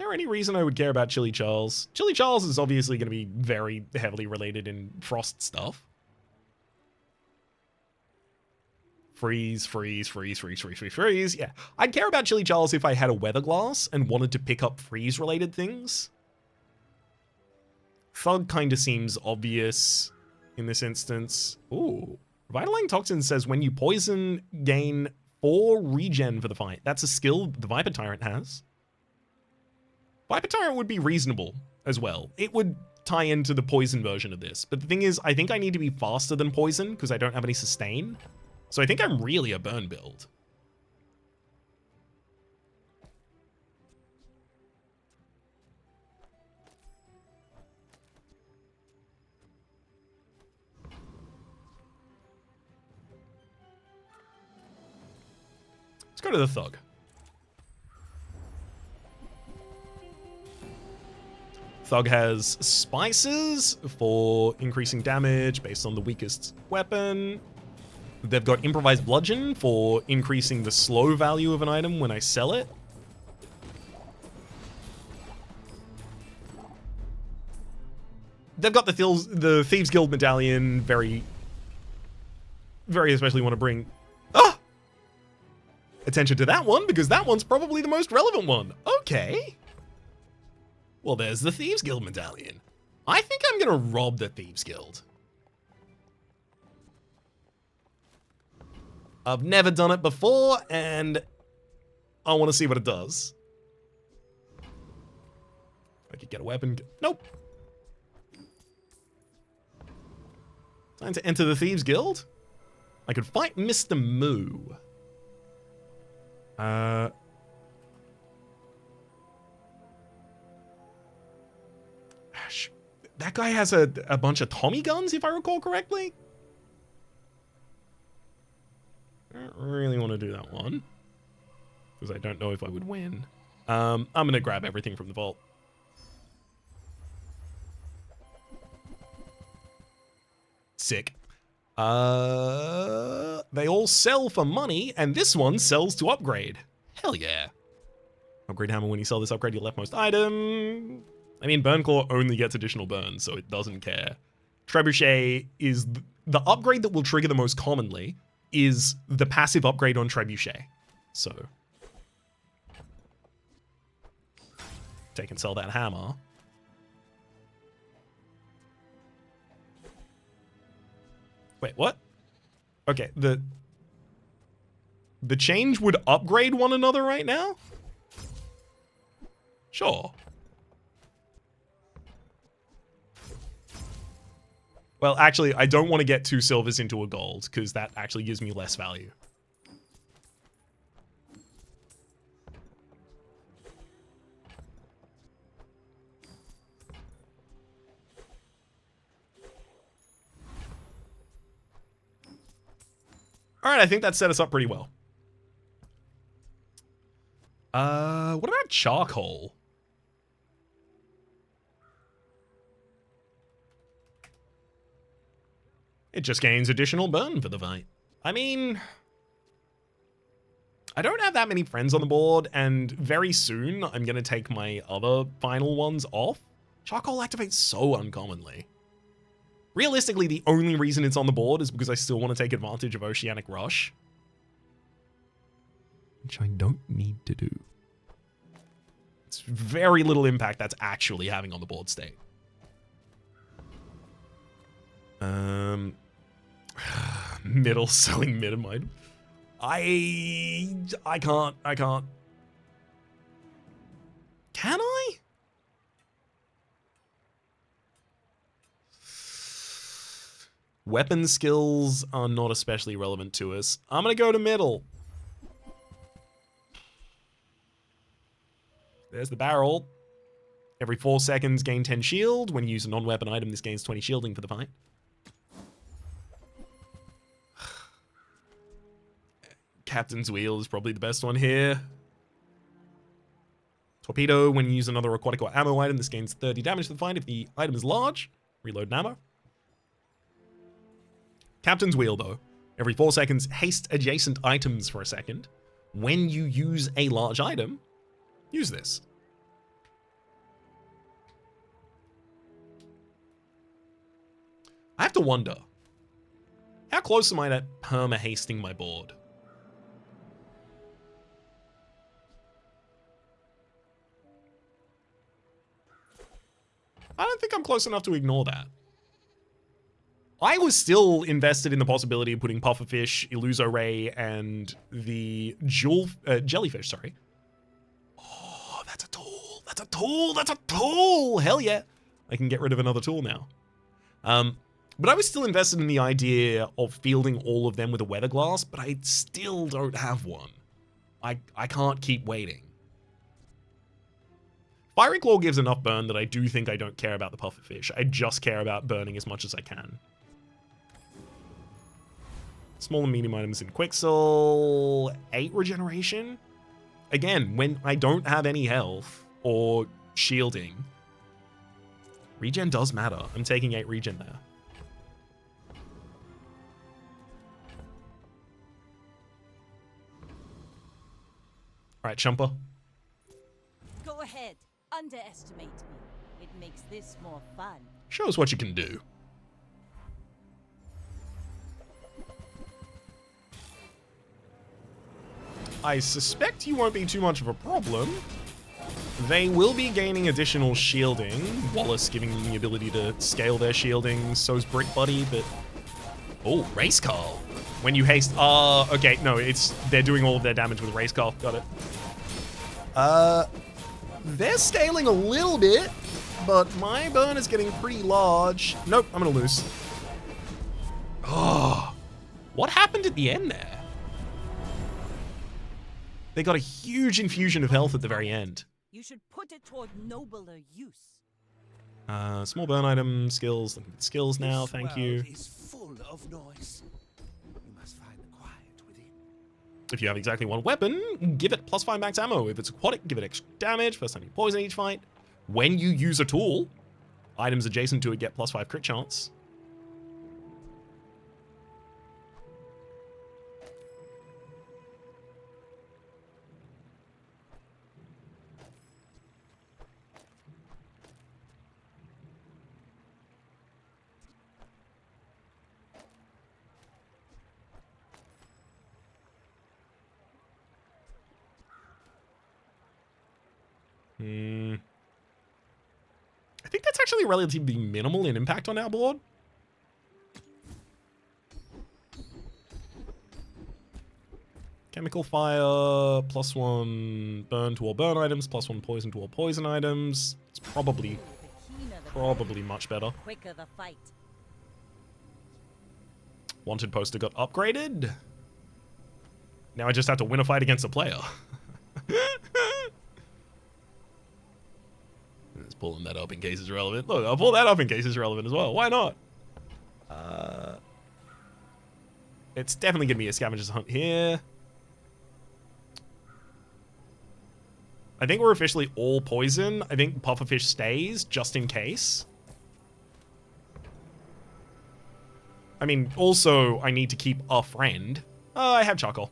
there any reason I would care about Chili Charles? Chili Charles is obviously going to be very heavily related in Frost stuff. Freeze, freeze, freeze, freeze, freeze, freeze, freeze. Yeah, I'd care about Chili Charles if I had a weather glass and wanted to pick up freeze-related things. Thug kind of seems obvious in this instance. Ooh. Revitalizing Toxin says when you poison, gain 4 regen for the fight. That's a skill the Viper Tyrant has. Viper Tyrant would be reasonable as well. It would tie into the poison version of this. But the thing is, I think I need to be faster than poison because I don't have any sustain. So I think I'm really a burn build. Let's go to the Thug. Thug has spices for increasing damage based on the weakest weapon. They've got improvised bludgeon for increasing the slow value of an item when I sell it. They've got the Thieves Guild medallion, very especially want to bring attention to that one because that one's probably the most relevant one. Okay. Well, there's the Thieves Guild medallion. I think I'm going to rob the Thieves Guild. I've never done it before, and I want to see what it does. I could get a weapon. Nope. Time to enter the Thieves Guild. I could fight Mr. Moo. That guy has a bunch of Tommy guns, if I recall correctly. I don't really want to do that one because I don't know if I would win. I'm going to grab everything from the vault. Sick. They all sell for money, and this one sells to upgrade. Hell yeah. Upgrade hammer when you sell this upgrade your leftmost item. I mean, Burn Claw only gets additional burn, so it doesn't care. Trebuchet is the upgrade that will trigger the most commonly is the passive upgrade on Trebuchet. So take and sell that hammer. Wait, what? Okay, the change would upgrade one another right now? Sure. Well, actually, I don't want to get 2 silvers into a gold, because that actually gives me less value. Alright, I think that set us up pretty well. What about charcoal? It just gains additional burn for the fight. I mean, I don't have that many friends on the board, and very soon I'm going to take my other final ones off. Charcoal activates so uncommonly. Realistically, the only reason it's on the board is because I still want to take advantage of Oceanic Rush. Which I don't need to do. It's very little impact that's actually having on the board state. Middle selling minimum. I can't. Can I? Weapon skills are not especially relevant to us. I'm gonna go to middle. There's the barrel. Every 4 seconds, gain 10 shield. When you use a non-weapon item, this gains 20 shielding for the fight. Captain's Wheel is probably the best one here. Torpedo, when you use another aquatic or ammo item, this gains 30 damage to the fight. If the item is large, reload an ammo. Captain's Wheel, though. Every 4 seconds, haste adjacent items for a second. When you use a large item, use this. have to wonder, how close am I to perma-hasting my board? I don't think I'm close enough to ignore that. I was still invested in the possibility of putting Pufferfish, Illuso Ray, and the Jellyfish, sorry. Oh, that's a tool. That's a tool. That's a tool. Hell yeah. I can get rid of another tool now. But I was still invested in the idea of fielding all of them with a Weather Glass, but I still don't have one. I can't keep waiting. Fiery Claw gives enough burn that I do think I don't care about the Pufferfish. I just care about burning as much as I can. Small and medium items in Quixel. 8 regeneration? Again, when I don't have any health or shielding, regen does matter. I'm taking 8 regen there. Alright, Chumper. Go ahead. Underestimate me. It makes this more fun. Show us what you can do. I suspect you won't be too much of a problem. They will be gaining additional shielding. Wallace giving them the ability to scale their shielding. So's Brick Buddy, but... Oh, Race Car. When you haste... okay, no, they're doing all of their damage with Race Car. Got it. They're scaling a little bit, but my burn is getting pretty large. Nope, I'm gonna lose. Oh, what happened at the end there? They got a huge infusion of health at the very end. You should put it toward nobler use. Small burn item, skills. Skills now, thank you. Is full of noise. You must find the quiet within. If you have exactly one weapon, give it +5 max ammo. If it's aquatic, give it extra damage. First time you poison each fight. When you use a tool, items adjacent to it get +5 crit chance. I think that's actually relatively minimal in impact on our board. Chemical fire, +1 burn to all burn items, +1 poison to all poison items. It's probably much better. Quicker the fight. Wanted poster got upgraded. Now I just have to win a fight against a player. Just pulling that up in case it's relevant. Look, I'll pull that up in case it's relevant as well. Why not? It's definitely going to be a scavenger's hunt here. I think we're officially all poison. I think Pufferfish stays, just in case. I mean, also, I need to keep a friend. I have Chuckle.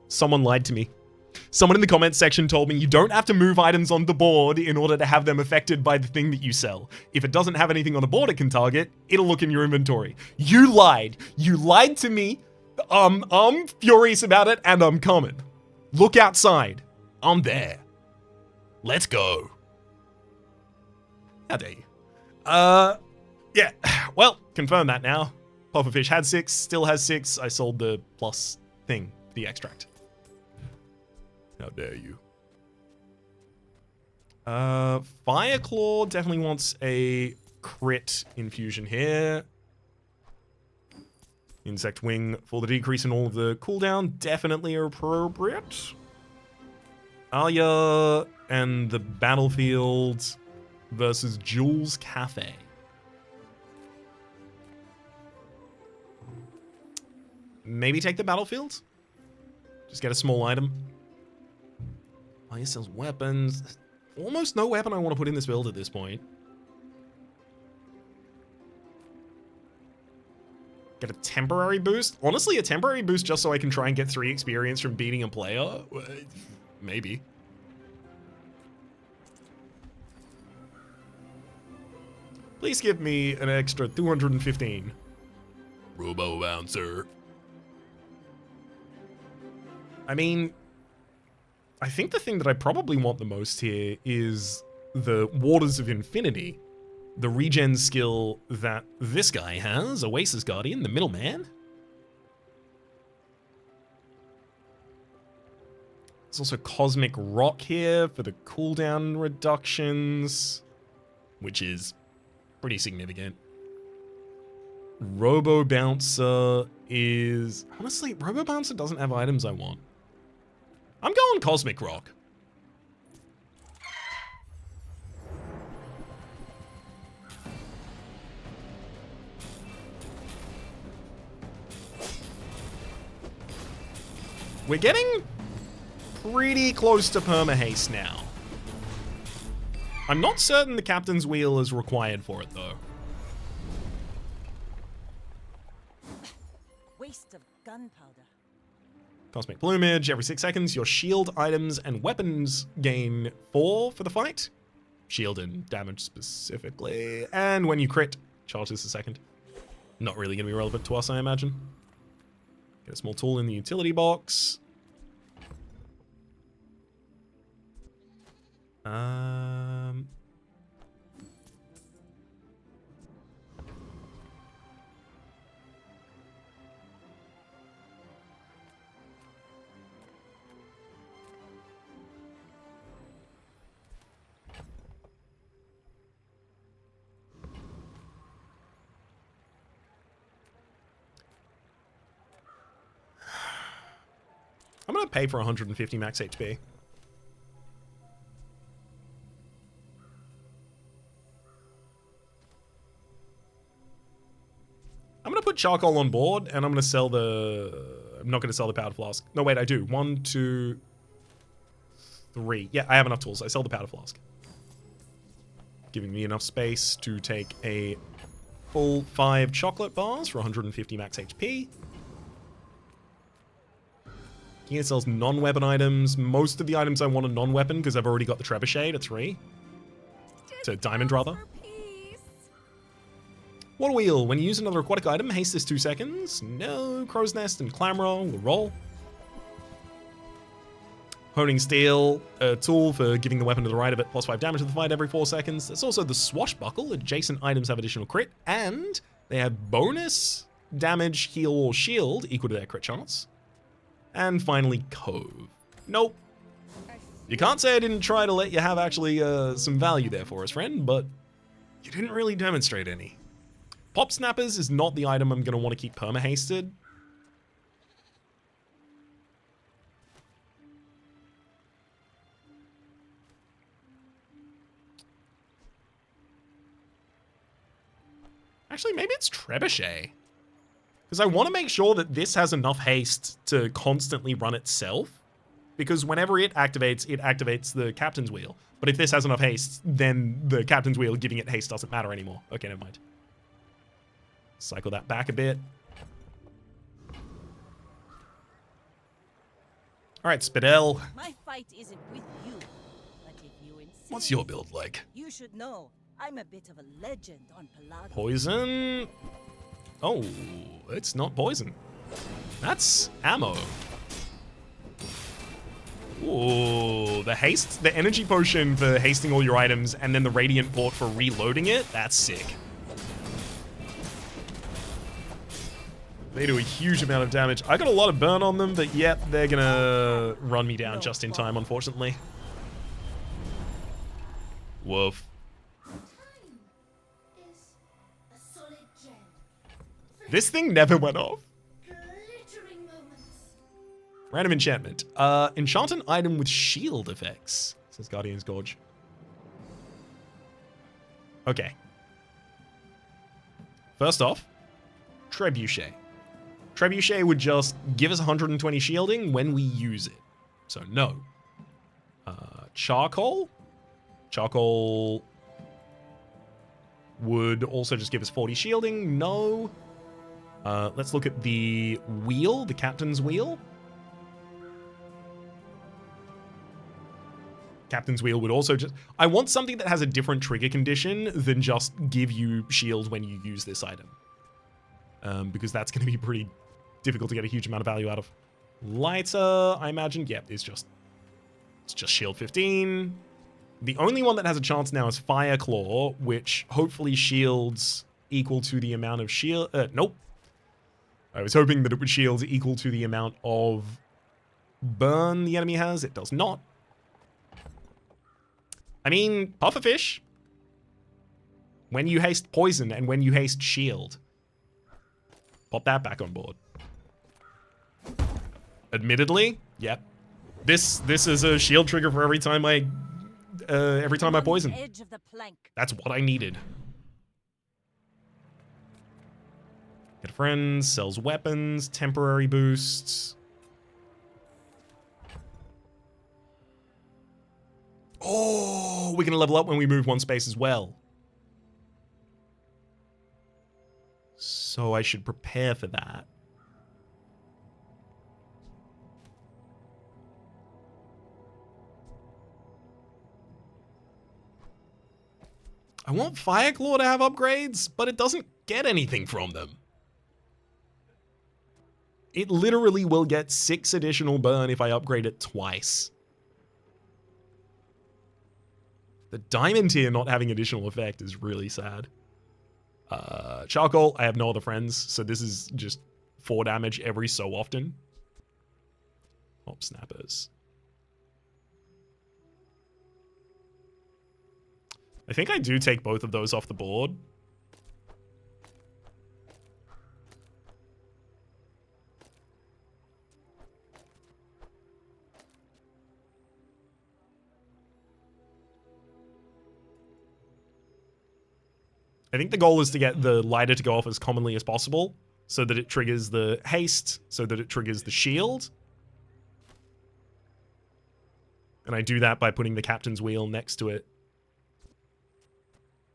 Someone lied to me. Someone in the comments section told me you don't have to move items on the board in order to have them affected by the thing that you sell. If it doesn't have anything on the board it can target, it'll look in your inventory. You lied. You lied to me. I'm furious about it and I'm coming. Look outside. I'm there. Let's go. How dare you? Yeah. Well, confirm that now. Pufferfish had 6, still has 6. I sold the plus thing, the extract. How dare you? Fireclaw definitely wants a crit infusion here. Insect Wing for the decrease in all of the cooldown, definitely appropriate. Alia and the Battlefield versus Jules Cafe. Maybe take the Battlefield? Just get a small item. Alia sells weapons. Almost no weapon I want to put in this build at this point. Get a temporary boost? Honestly, a temporary boost just so I can try and get 3 experience from beating a player? Maybe. Please give me an extra 215. Robo Bouncer. I mean, I think the thing that I probably want the most here is the Waters of Infinity. The regen skill that this guy has, Oasis Guardian, the middleman. There's also Cosmic Rock here for the cooldown reductions, which is pretty significant. Robo Bouncer is... Honestly, Robo Bouncer doesn't have items I want. I'm going Cosmic Rock. We're getting pretty close to perma-haste now. I'm not certain the Captain's Wheel is required for it, though. Waste of gunpowder. Cosmic Plumage, every 6 seconds, your shield, items, and weapons gain 4 for the fight. Shield and damage specifically. And when you crit, charge this a second. Not really going to be relevant to us, I imagine. Get a small tool in the utility box. I'm going to pay for 150 max HP. I'm going to put charcoal on board, and I'm going to sell the... I'm not going to sell the powder flask. No, wait, I do. 1, 2, 3. Yeah, I have enough tools. I sell the powder flask. Giving me enough space to take a full 5 chocolate bars for 150 max HP. Here sells non-weapon items. Most of the items I want are non-weapon because I've already got the trebuchet to 3. To diamond, rather. Water Wheel. When you use another aquatic item, haste this 2 seconds. No. Crow's Nest and Clamor will roll. Honing Steel. A tool for giving the weapon to the right of it plus 5 damage to the fight every 4 seconds. There's also the Swashbuckle. Adjacent items have additional crit. And they have bonus damage, heal, or shield equal to their crit chance. And finally, Cove. Nope. You can't say I didn't try to let you have actually some value there for us, friend, but you didn't really demonstrate any. Pop Snappers is not the item I'm going to want to keep perma-hasted. Actually, maybe it's Trebuchet. Because I want to make sure that this has enough haste to constantly run itself. Because whenever it activates the Captain's Wheel. But if this has enough haste, then the Captain's Wheel giving it haste doesn't matter anymore. Okay, never mind. Cycle that back a bit. Alright, Spadell. My fight isn't with you, but if you insist, What's your build like? you should know I'm a bit of a legend on Pelago. Poison. Oh, it's not poison. That's ammo. Ooh, the haste, the energy potion for hasting all your items, and then the radiant port for reloading it. That's sick. They do a huge amount of damage. I got a lot of burn on them, but yep, they're gonna run me down just in time, unfortunately. Woof. This thing never went off. Random enchantment. Enchant an item with shield effects, says Guardian's Gorge. Okay. First off, Trebuchet. Trebuchet would just give us 120 shielding when we use it. So no. Charcoal? Charcoal would also just give us 40 shielding. No. Let's look at the wheel, the Captain's Wheel. Captain's Wheel would also just... I want something that has a different trigger condition than just give you shield when you use this item. Because that's going to be pretty difficult to get a huge amount of value out of. Lighter, I imagine. Yep, it's just shield 15. The only one that has a chance now is Fire Claw, which hopefully shields equal to the amount of shield... nope. I was hoping that it would shield equal to the amount of burn the enemy has. It does not. I mean, Pufferfish. When you haste poison and when you haste shield. Pop that back on board. Admittedly, yep. This is a shield trigger for every time I poison. Edge of the plank. That's what I needed. Get friends, sells weapons, temporary boosts. Oh, we're gonna level up when we move one space as well. So I should prepare for that. I want Fireclaw to have upgrades, but it doesn't get anything from them. It literally will get 6 additional burn if I upgrade it twice. The diamond tier not having additional effect is really sad. Charcoal, I have no other friends, so this is just 4 damage every so often. Hop snappers. I think I do take both of those off the board. I think the goal is to get the lighter to go off as commonly as possible so that it triggers the haste, so that it triggers the shield. And I do that by putting the captain's wheel next to it.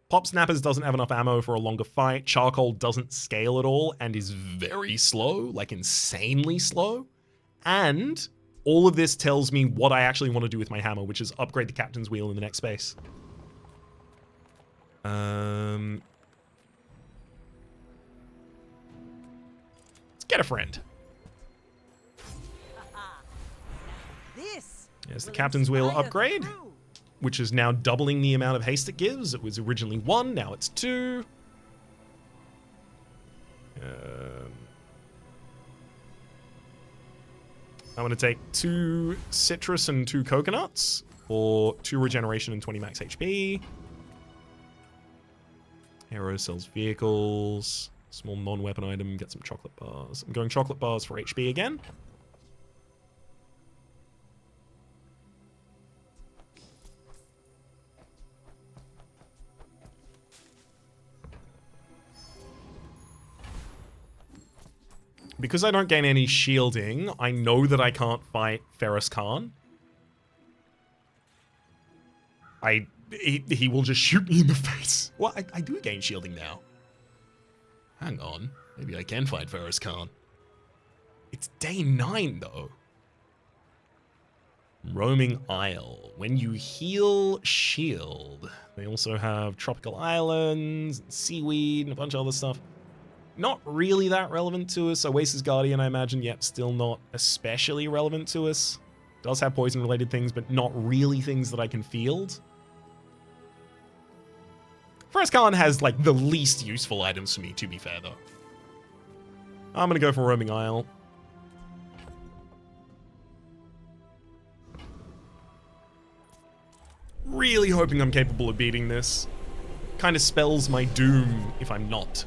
Pop Snappers doesn't have enough ammo for a longer fight. Charcoal doesn't scale at all and is very slow, like insanely slow. And all of this tells me what I actually want to do with my hammer, which is upgrade the captain's wheel in the next space. Let's get a friend. There's the captain's wheel upgrade, which is now doubling the amount of haste it gives. It was originally 1, now it's 2. I'm going to take 2 citrus and 2 coconuts for 2 regeneration and 20 max HP. Hero sells vehicles. Small non-weapon item, get some chocolate bars. I'm going chocolate bars for HP again. Because I don't gain any shielding, I know that I can't fight Ferrous Khan. He will just shoot me in the face. Well, I do gain shielding now. Hang on. Maybe I can fight Ferrous Khan. It's day 9, though. Roaming Isle. When you heal, shield. They also have tropical islands, and seaweed, and a bunch of other stuff. Not really that relevant to us. Oasis Guardian, I imagine, yep, still not especially relevant to us. Does have poison-related things, but not really things that I can field. Ferrous Khan has, like, the least useful items for me, to be fair, though. I'm gonna go for Roaming Isle. Really hoping I'm capable of beating this. Kind of spells my doom if I'm not.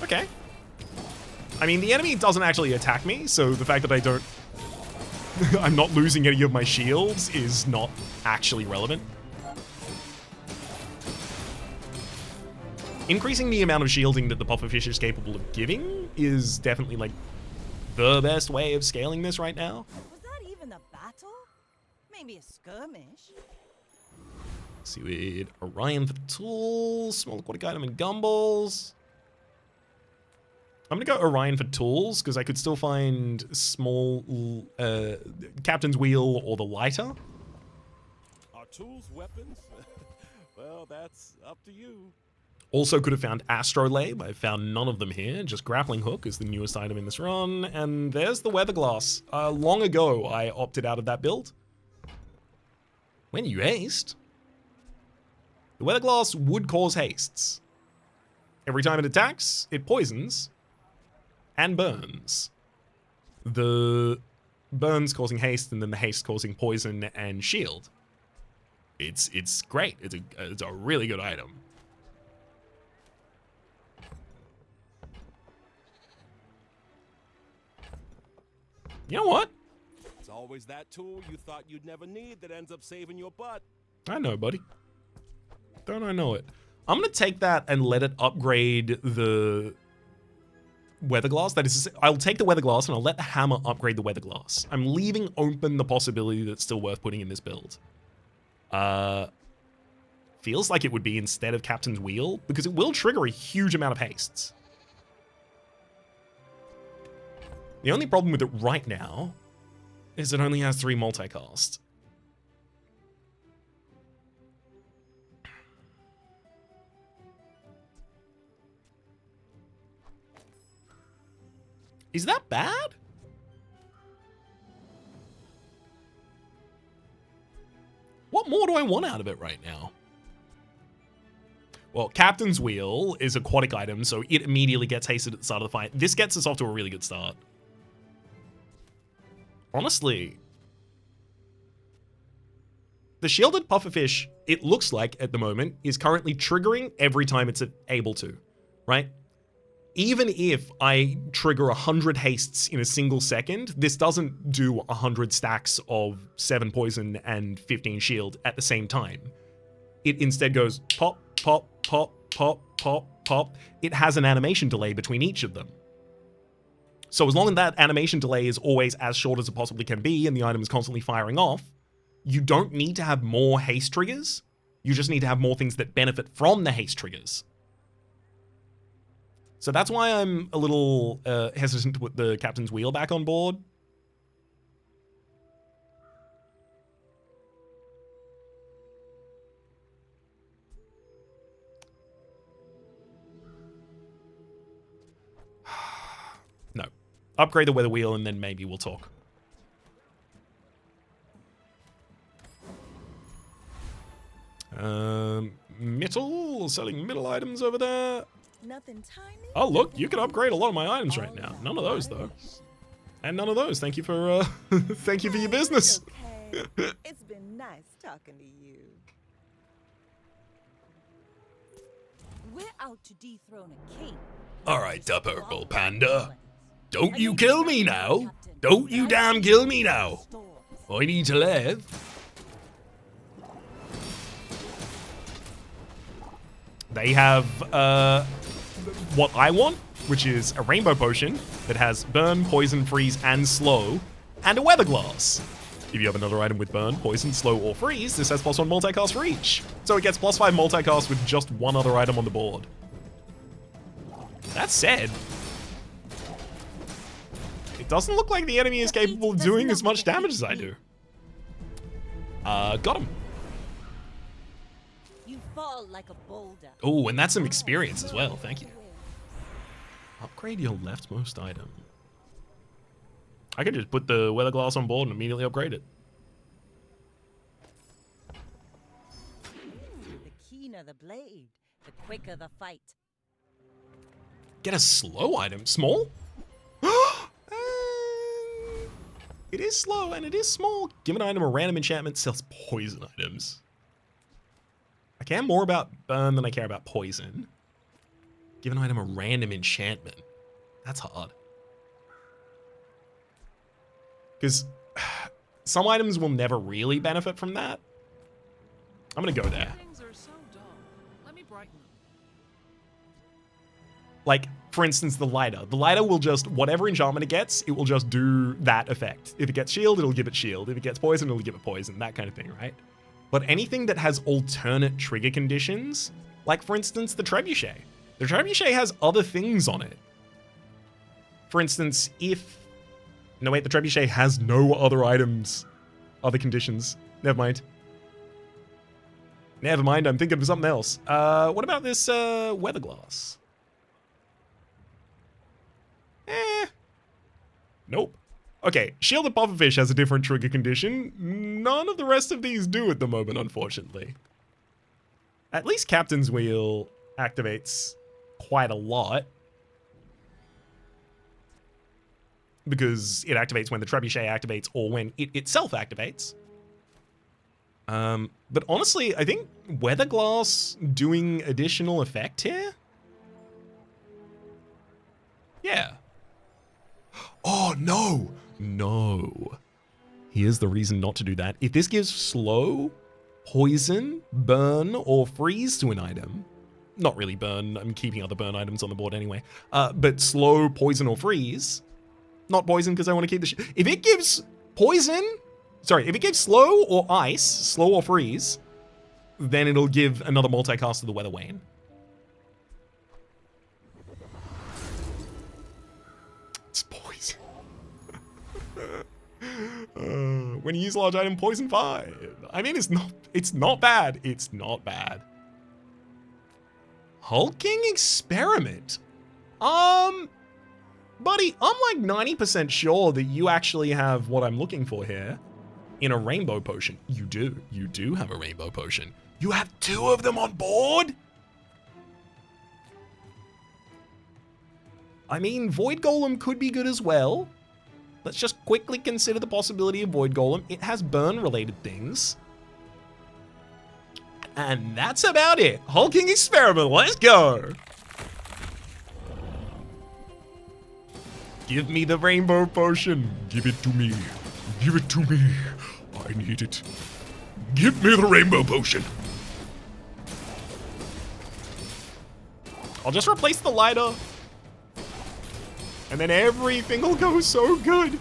Okay. I mean, the enemy doesn't actually attack me, so the fact that I don't... I'm not losing any of my shields is not actually relevant. Increasing the amount of shielding that the pufferfish is capable of giving is definitely, like, the best way of scaling this right now. Was that even a battle? Maybe a skirmish. Seaweed, Orion for tools, small aquatic item and gumballs. I'm gonna go Orion for tools, because I could still find small Captain's Wheel or the lighter. Are tools weapons? Well, that's up to you. Also could have found Astrolabe. I found none of them here. Just Grappling Hook is the newest item in this run. And there's the Weather Glass. Long ago, I opted out of that build. When you haste, the Weather Glass would cause hastes. Every time it attacks, it poisons and burns. The burns causing haste, and then the haste causing poison and shield. It's great. It's a really good item. You know what? It's always that tool you thought you'd never need that ends up saving your butt. I know, buddy. Don't I know it? I'm going to take that and let it upgrade the Weather Glass. That is, I'll take the Weather Glass and I'll let the hammer upgrade the Weather Glass. I'm leaving open the possibility that's still worth putting in this build. Feels like it would be instead of Captain's Wheel, because it will trigger a huge amount of hastes. The only problem with it right now is it only has 3 multicast. Is that bad? What more do I want out of it right now? Well, Captain's Wheel is aquatic item, so it immediately gets hasted at the start of the fight. This gets us off to a really good start. Honestly, the shielded pufferfish, it looks like at the moment, is currently triggering every time it's able to, right? Even if I trigger 100 hastes in a single second, this doesn't do 100 stacks of 7 poison and 15 shield at the same time. It instead goes pop, pop, pop, pop, pop, pop. It has an animation delay between each of them. So as long as that animation delay is always as short as it possibly can be and the item is constantly firing off, you don't need to have more haste triggers. You just need to have more things that benefit from the haste triggers. So that's why I'm a little hesitant to put the Captain's Wheel back on board. No. Upgrade the Weather Wheel and then maybe we'll talk. Metal, selling metal items over there. Nothing tiny. Oh, look, you can upgrade a lot of my items right now. None of those, though. And none of those. Thank you for, thank you for your business. Okay. It's been nice talking to you. We're out to dethrone a king. All right, the purple panda. Don't you kill me now. Don't you damn kill me now. I need to live. They have, what I want, which is a rainbow potion that has burn, poison, freeze, and slow, and a weather glass. If you have another item with burn, poison, slow, or freeze, this has +1 multicast for each. So it gets +5 multicast with just one other item on the board. That said, it doesn't look like the enemy is capable of doing as much damage as I do. Got him. You fall like a boulder. Oh, and that's some experience as well. Thank you. Upgrade your leftmost item. I could just put the weather glass on board and immediately upgrade it. The keener the blade, the quicker the fight. Get a slow item. Small? It is slow and it is small. Give an item a random enchantment, sells poison items. I care more about burn than I care about poison. Give an item a random enchantment. That's hard. Because some items will never really benefit from that. I'm going to go there. Things are so dull. Let me brighten them. Like, for instance, the lighter. The lighter will just, whatever enchantment it gets, it will just do that effect. If it gets shield, it'll give it shield. If it gets poison, it'll give it poison. That kind of thing, right? But anything that has alternate trigger conditions, like for instance, the trebuchet. The trebuchet has other things on it. For instance, if... No, wait, the trebuchet has no other items, other conditions. Never mind. Never mind, I'm thinking of something else. What about this weather glass? Nope. Okay, shielded pufferfish has a different trigger condition. None of the rest of these do at the moment, unfortunately. At least Captain's Wheel activates quite a lot. Because it activates when the trebuchet activates or when it itself activates. But honestly, I think weather glass doing additional effect here? Yeah. Oh, no. No. Here's the reason not to do that. If this gives slow, poison, burn, or freeze to an item, not really burn, I'm keeping other burn items on the board anyway, but slow, poison, or freeze, not poison because I want to keep the if it gives poison, sorry, if it gives slow or ice, slow or freeze, then it'll give another multicast to the Weather Vane. It's poison. When you use a large item, poison 5. I mean, it's not bad. It's not bad. Hulking experiment. Buddy, I'm like 90% sure that you actually have what I'm looking for here in a rainbow potion. You do. You do have a rainbow potion. You have 2 of them on board? I mean, Void Golem could be good as well. Let's just quickly consider the possibility of Void Golem. It has burn-related things. And that's about it. Hulking experiment, let's go. Give me the rainbow potion. Give it to me. Give it to me. I need it. Give me the rainbow potion. I'll just replace the lighter. And then everything will go so good.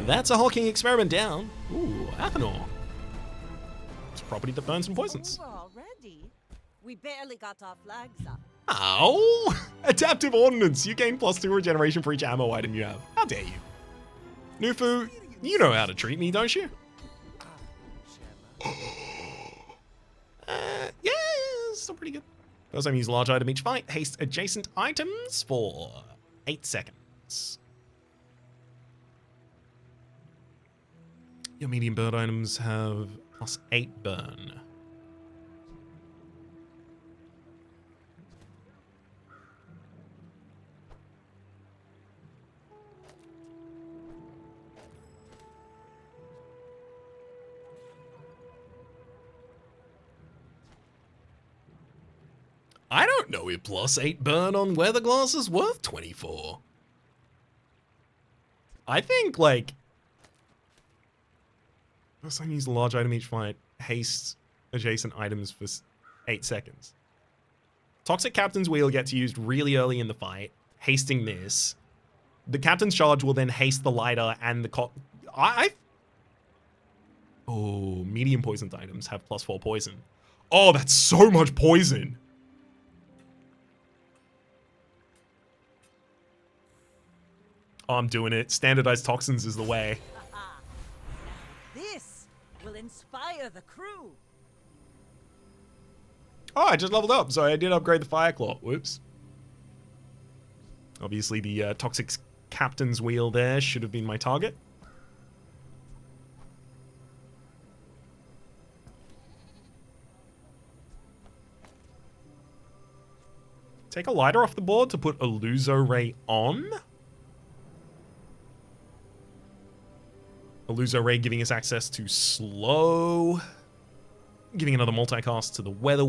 That's a hulking experiment down. Ooh, Athanor. It's a property that burns and poisons. Over already? We barely got our flags up. Ow! Adaptive Ordnance. You gain +2 regeneration for each ammo item you have. How dare you? Nufu, you know how to treat me, don't you? Yeah, still pretty good. First time use a large item each fight. Haste adjacent items for 8 seconds. Your medium burn items have +8 burn. I don't know if +8 burn on weather glass is worth 24. I think, like... First time use a large item each fight. Haste adjacent items for 8 seconds. Toxic Captain's Wheel gets used really early in the fight. Hasting this. The Captain's Charge will then haste the lighter and the... Oh, medium poisoned items have +4 poison. Oh, that's so much poison. Oh, I'm doing it. Standardized toxins is the way. This will inspire the crew. Oh, I just leveled up, so I did upgrade the Fire Claw. Whoops. Obviously, the Toxic Captain's Wheel there should have been my target. Take a lighter off the board to put Illuso Ray on. Illuso Ray giving us access to slow. Giving another multicast to the weather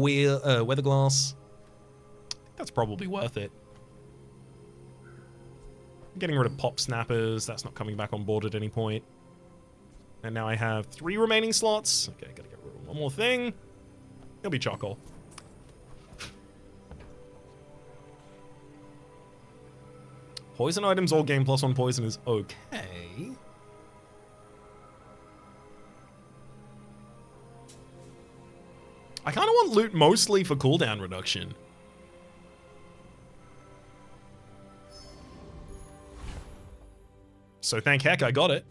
glass. I think that's probably worth it. Getting rid of pop snappers. That's not coming back on board at any point. And now I have 3 remaining slots. Okay, gotta get rid of one more thing. It'll be charcoal. Poison items all gain +1 poison is okay. I kind of want loot mostly for cooldown reduction. So thank heck I got it.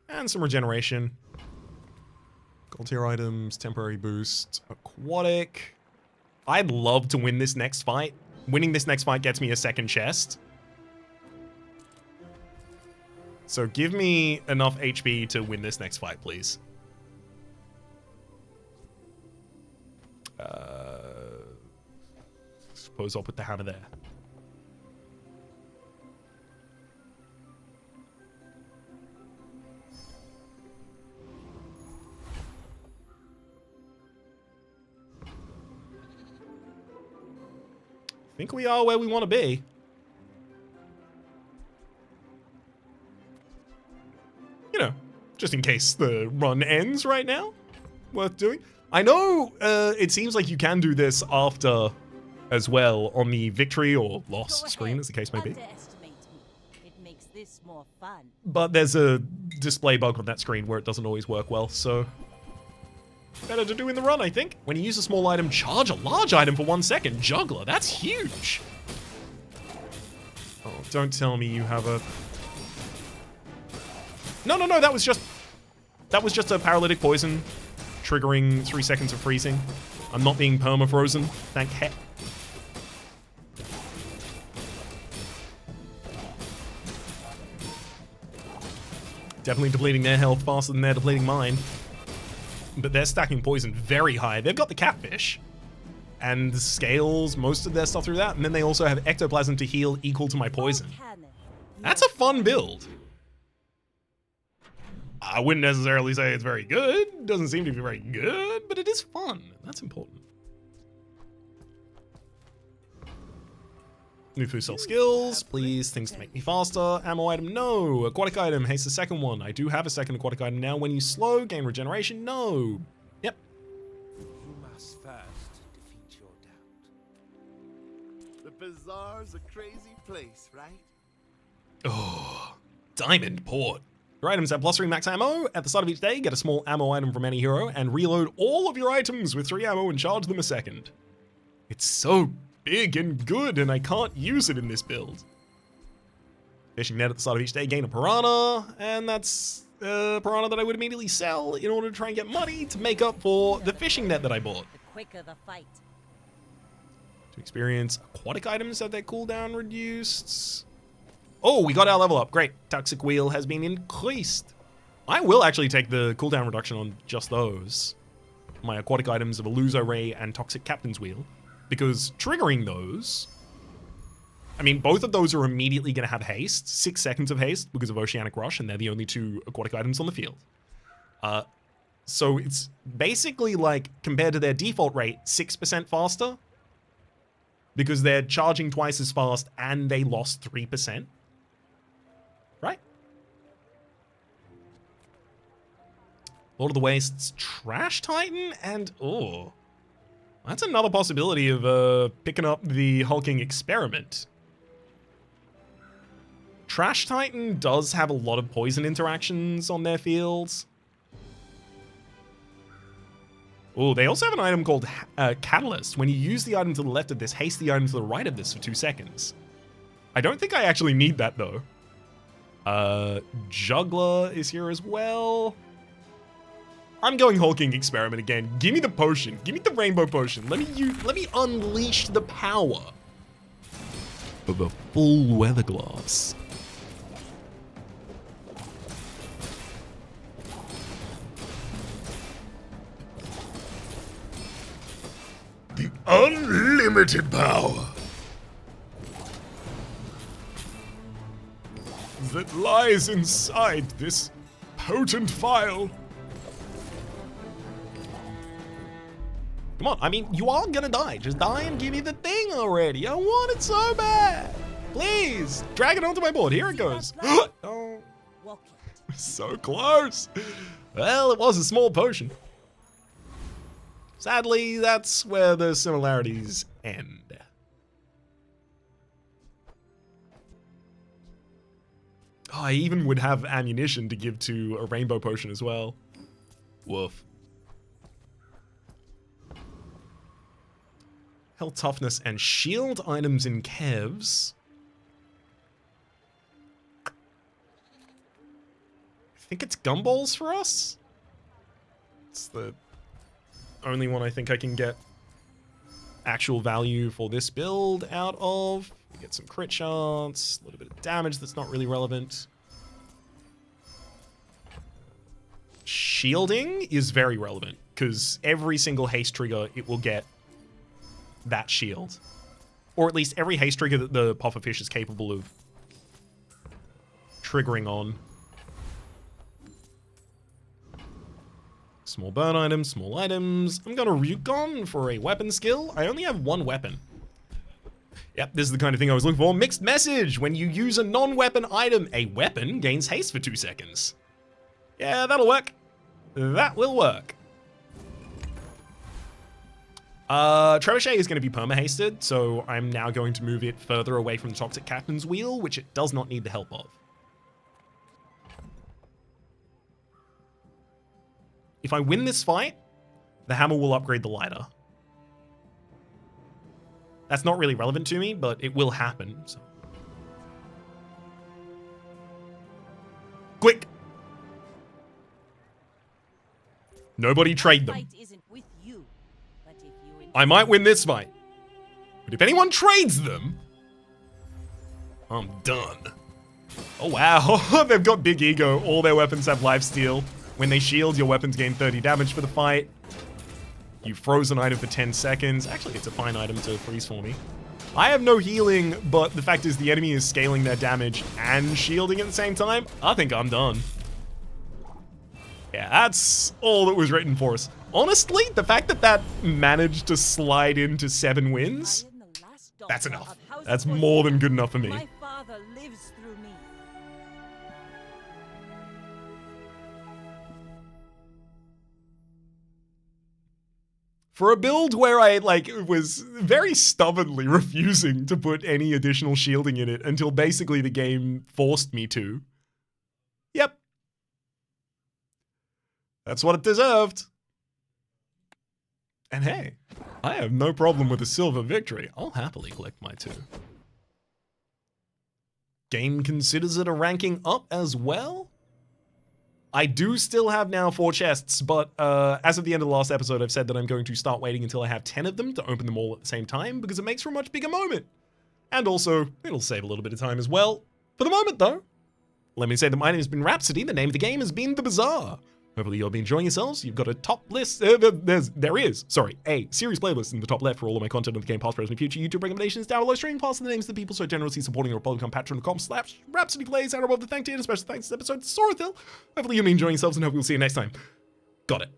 And some regeneration. Gold tier items, temporary boost, aquatic. I'd love to win this next fight. Winning this next fight gets me a second chest. So give me enough HP to win this next fight, please. Suppose I'll put the hammer there. I think we are where we want to be. You know, just in case the run ends right now. Worth doing. I know it seems like you can do this after as well on the victory or loss screen, as the case may be. Underestimate me. It makes this more fun. But there's a display bug on that screen where it doesn't always work well, so better to do in the run, I think. When you use a small item, charge a large item for 1 second. Juggler, that's huge. Oh, don't tell me you have a... No, that was just a paralytic poison, triggering 3 seconds of freezing. I'm not being perma-frozen, thank heck. Definitely depleting their health faster than they're depleting mine. But they're stacking poison very high. They've got the catfish and scales most of their stuff through that. And then they also have ectoplasm to heal equal to my poison. That's a fun build. I wouldn't necessarily say it's very good. Doesn't seem to be very good, but it is fun. That's important. New food cell skills, please. Things to make me faster. Ammo item, no. Aquatic item, haste the second one. I do have a second aquatic item now. When you slow, gain regeneration, no. Yep. You must first defeat your doubt. The Bazaar's a crazy place, right? Oh, Diamond Port. Your items have +3 max ammo. At the start of each day, get a small ammo item from any hero and reload all of your items with 3 ammo and charge them a second. It's so big and good, and I can't use it in this build. Fishing net at the start of each day, gain a piranha, and that's a piranha that I would immediately sell in order to try and get money to make up for the fishing net that I bought. The quicker the fight. To experience aquatic items, have their cooldown reduced. Oh, we got our level up. Great. Toxic wheel has been increased. I will actually take the cooldown reduction on just those. My aquatic items of Illuso Ray and Toxic Captain's Wheel. Because triggering those... I mean, both of those are immediately going to have haste. 6 seconds of haste because of Oceanic Rush, and they're the only 2 aquatic items on the field. So it's basically like, compared to their default rate, 6% faster. Because they're charging twice as fast and they lost 3%. Right? Lord of the Wastes, Trash Titan, and oh, that's another possibility of picking up the hulking experiment. Trash Titan does have a lot of poison interactions on their fields. Oh, they also have an item called Catalyst. When you use the item to the left of this, haste the item to the right of this for 2 seconds. I don't think I actually need that though. Juggler is here as well. I'm going hulking experiment again. Give me the potion. Give me the rainbow potion. Let me unleash the power of a full weather glass. The unlimited power that lies inside this potent vial. Come on, I mean, you are gonna die. Just die and give me the thing already. I want it so bad. Please, drag it onto my board. Here it goes. Oh, so close. Well, it was a small potion. Sadly, that's where the similarities end. Oh, I even would have ammunition to give to a rainbow potion as well. Woof. Health, toughness, and shield items in Kev's. I think it's gumballs for us. It's the only one I think I can get actual value for this build out of. We get some crit chance, a little bit of damage that's not really relevant. Shielding is very relevant because every single haste trigger, it will get that shield. Or at least every haste trigger that the pufferfish is capable of triggering on. Small burn items, small items. I'm gonna recon for a weapon skill. I only have one weapon. Yep, this is the kind of thing I was looking for. Mixed message. When you use a non-weapon item, a weapon gains haste for 2 seconds. Yeah, that'll work. That will work. Trebuchet is going to be perma-hasted, so I'm now going to move it further away from the Toxic Captain's Wheel, which it does not need the help of. If I win this fight, the hammer will upgrade the lighter. That's not really relevant to me, but it will happen. So. Quick! Nobody trade them. I might win this fight. But if anyone trades them, I'm done. Oh wow, they've got big ego. All their weapons have lifesteal. When they shield, your weapons gain 30 damage for the fight. You froze an item for 10 seconds. Actually, it's a fine item to freeze for me. I have no healing, but the fact is the enemy is scaling their damage and shielding at the same time. I think I'm done. Yeah, that's all that was written for us. Honestly, the fact that that managed to slide into 7 wins, that's enough. That's more than good enough for me. My father lives through me. For a build where I, was very stubbornly refusing to put any additional shielding in it until basically the game forced me to. Yep. That's what it deserved. And hey, I have no problem with a silver victory. I'll happily collect my 2. Game considers it a ranking up as well. I do still have now 4 chests, but as of the end of the last episode, I've said that I'm going to start waiting until I have 10 of them to open them all at the same time because it makes for a much bigger moment. And also, it'll save a little bit of time as well. For the moment, though, let me say that my name has been Rhapsody. The name of the game has been The Bazaar. Hopefully you'll be enjoying yourselves. You've got a top list. There is a series playlist in the top left for all of my content on the game, past, present, and future. YouTube recommendations down below. Streaming past the names of the people so generously supporting our Republican patreon.com/Rhapsody Plays. And above the thank you and a special thanks to this episode to Sorathil. Hopefully you'll be enjoying yourselves and hope we'll see you next time. Got it.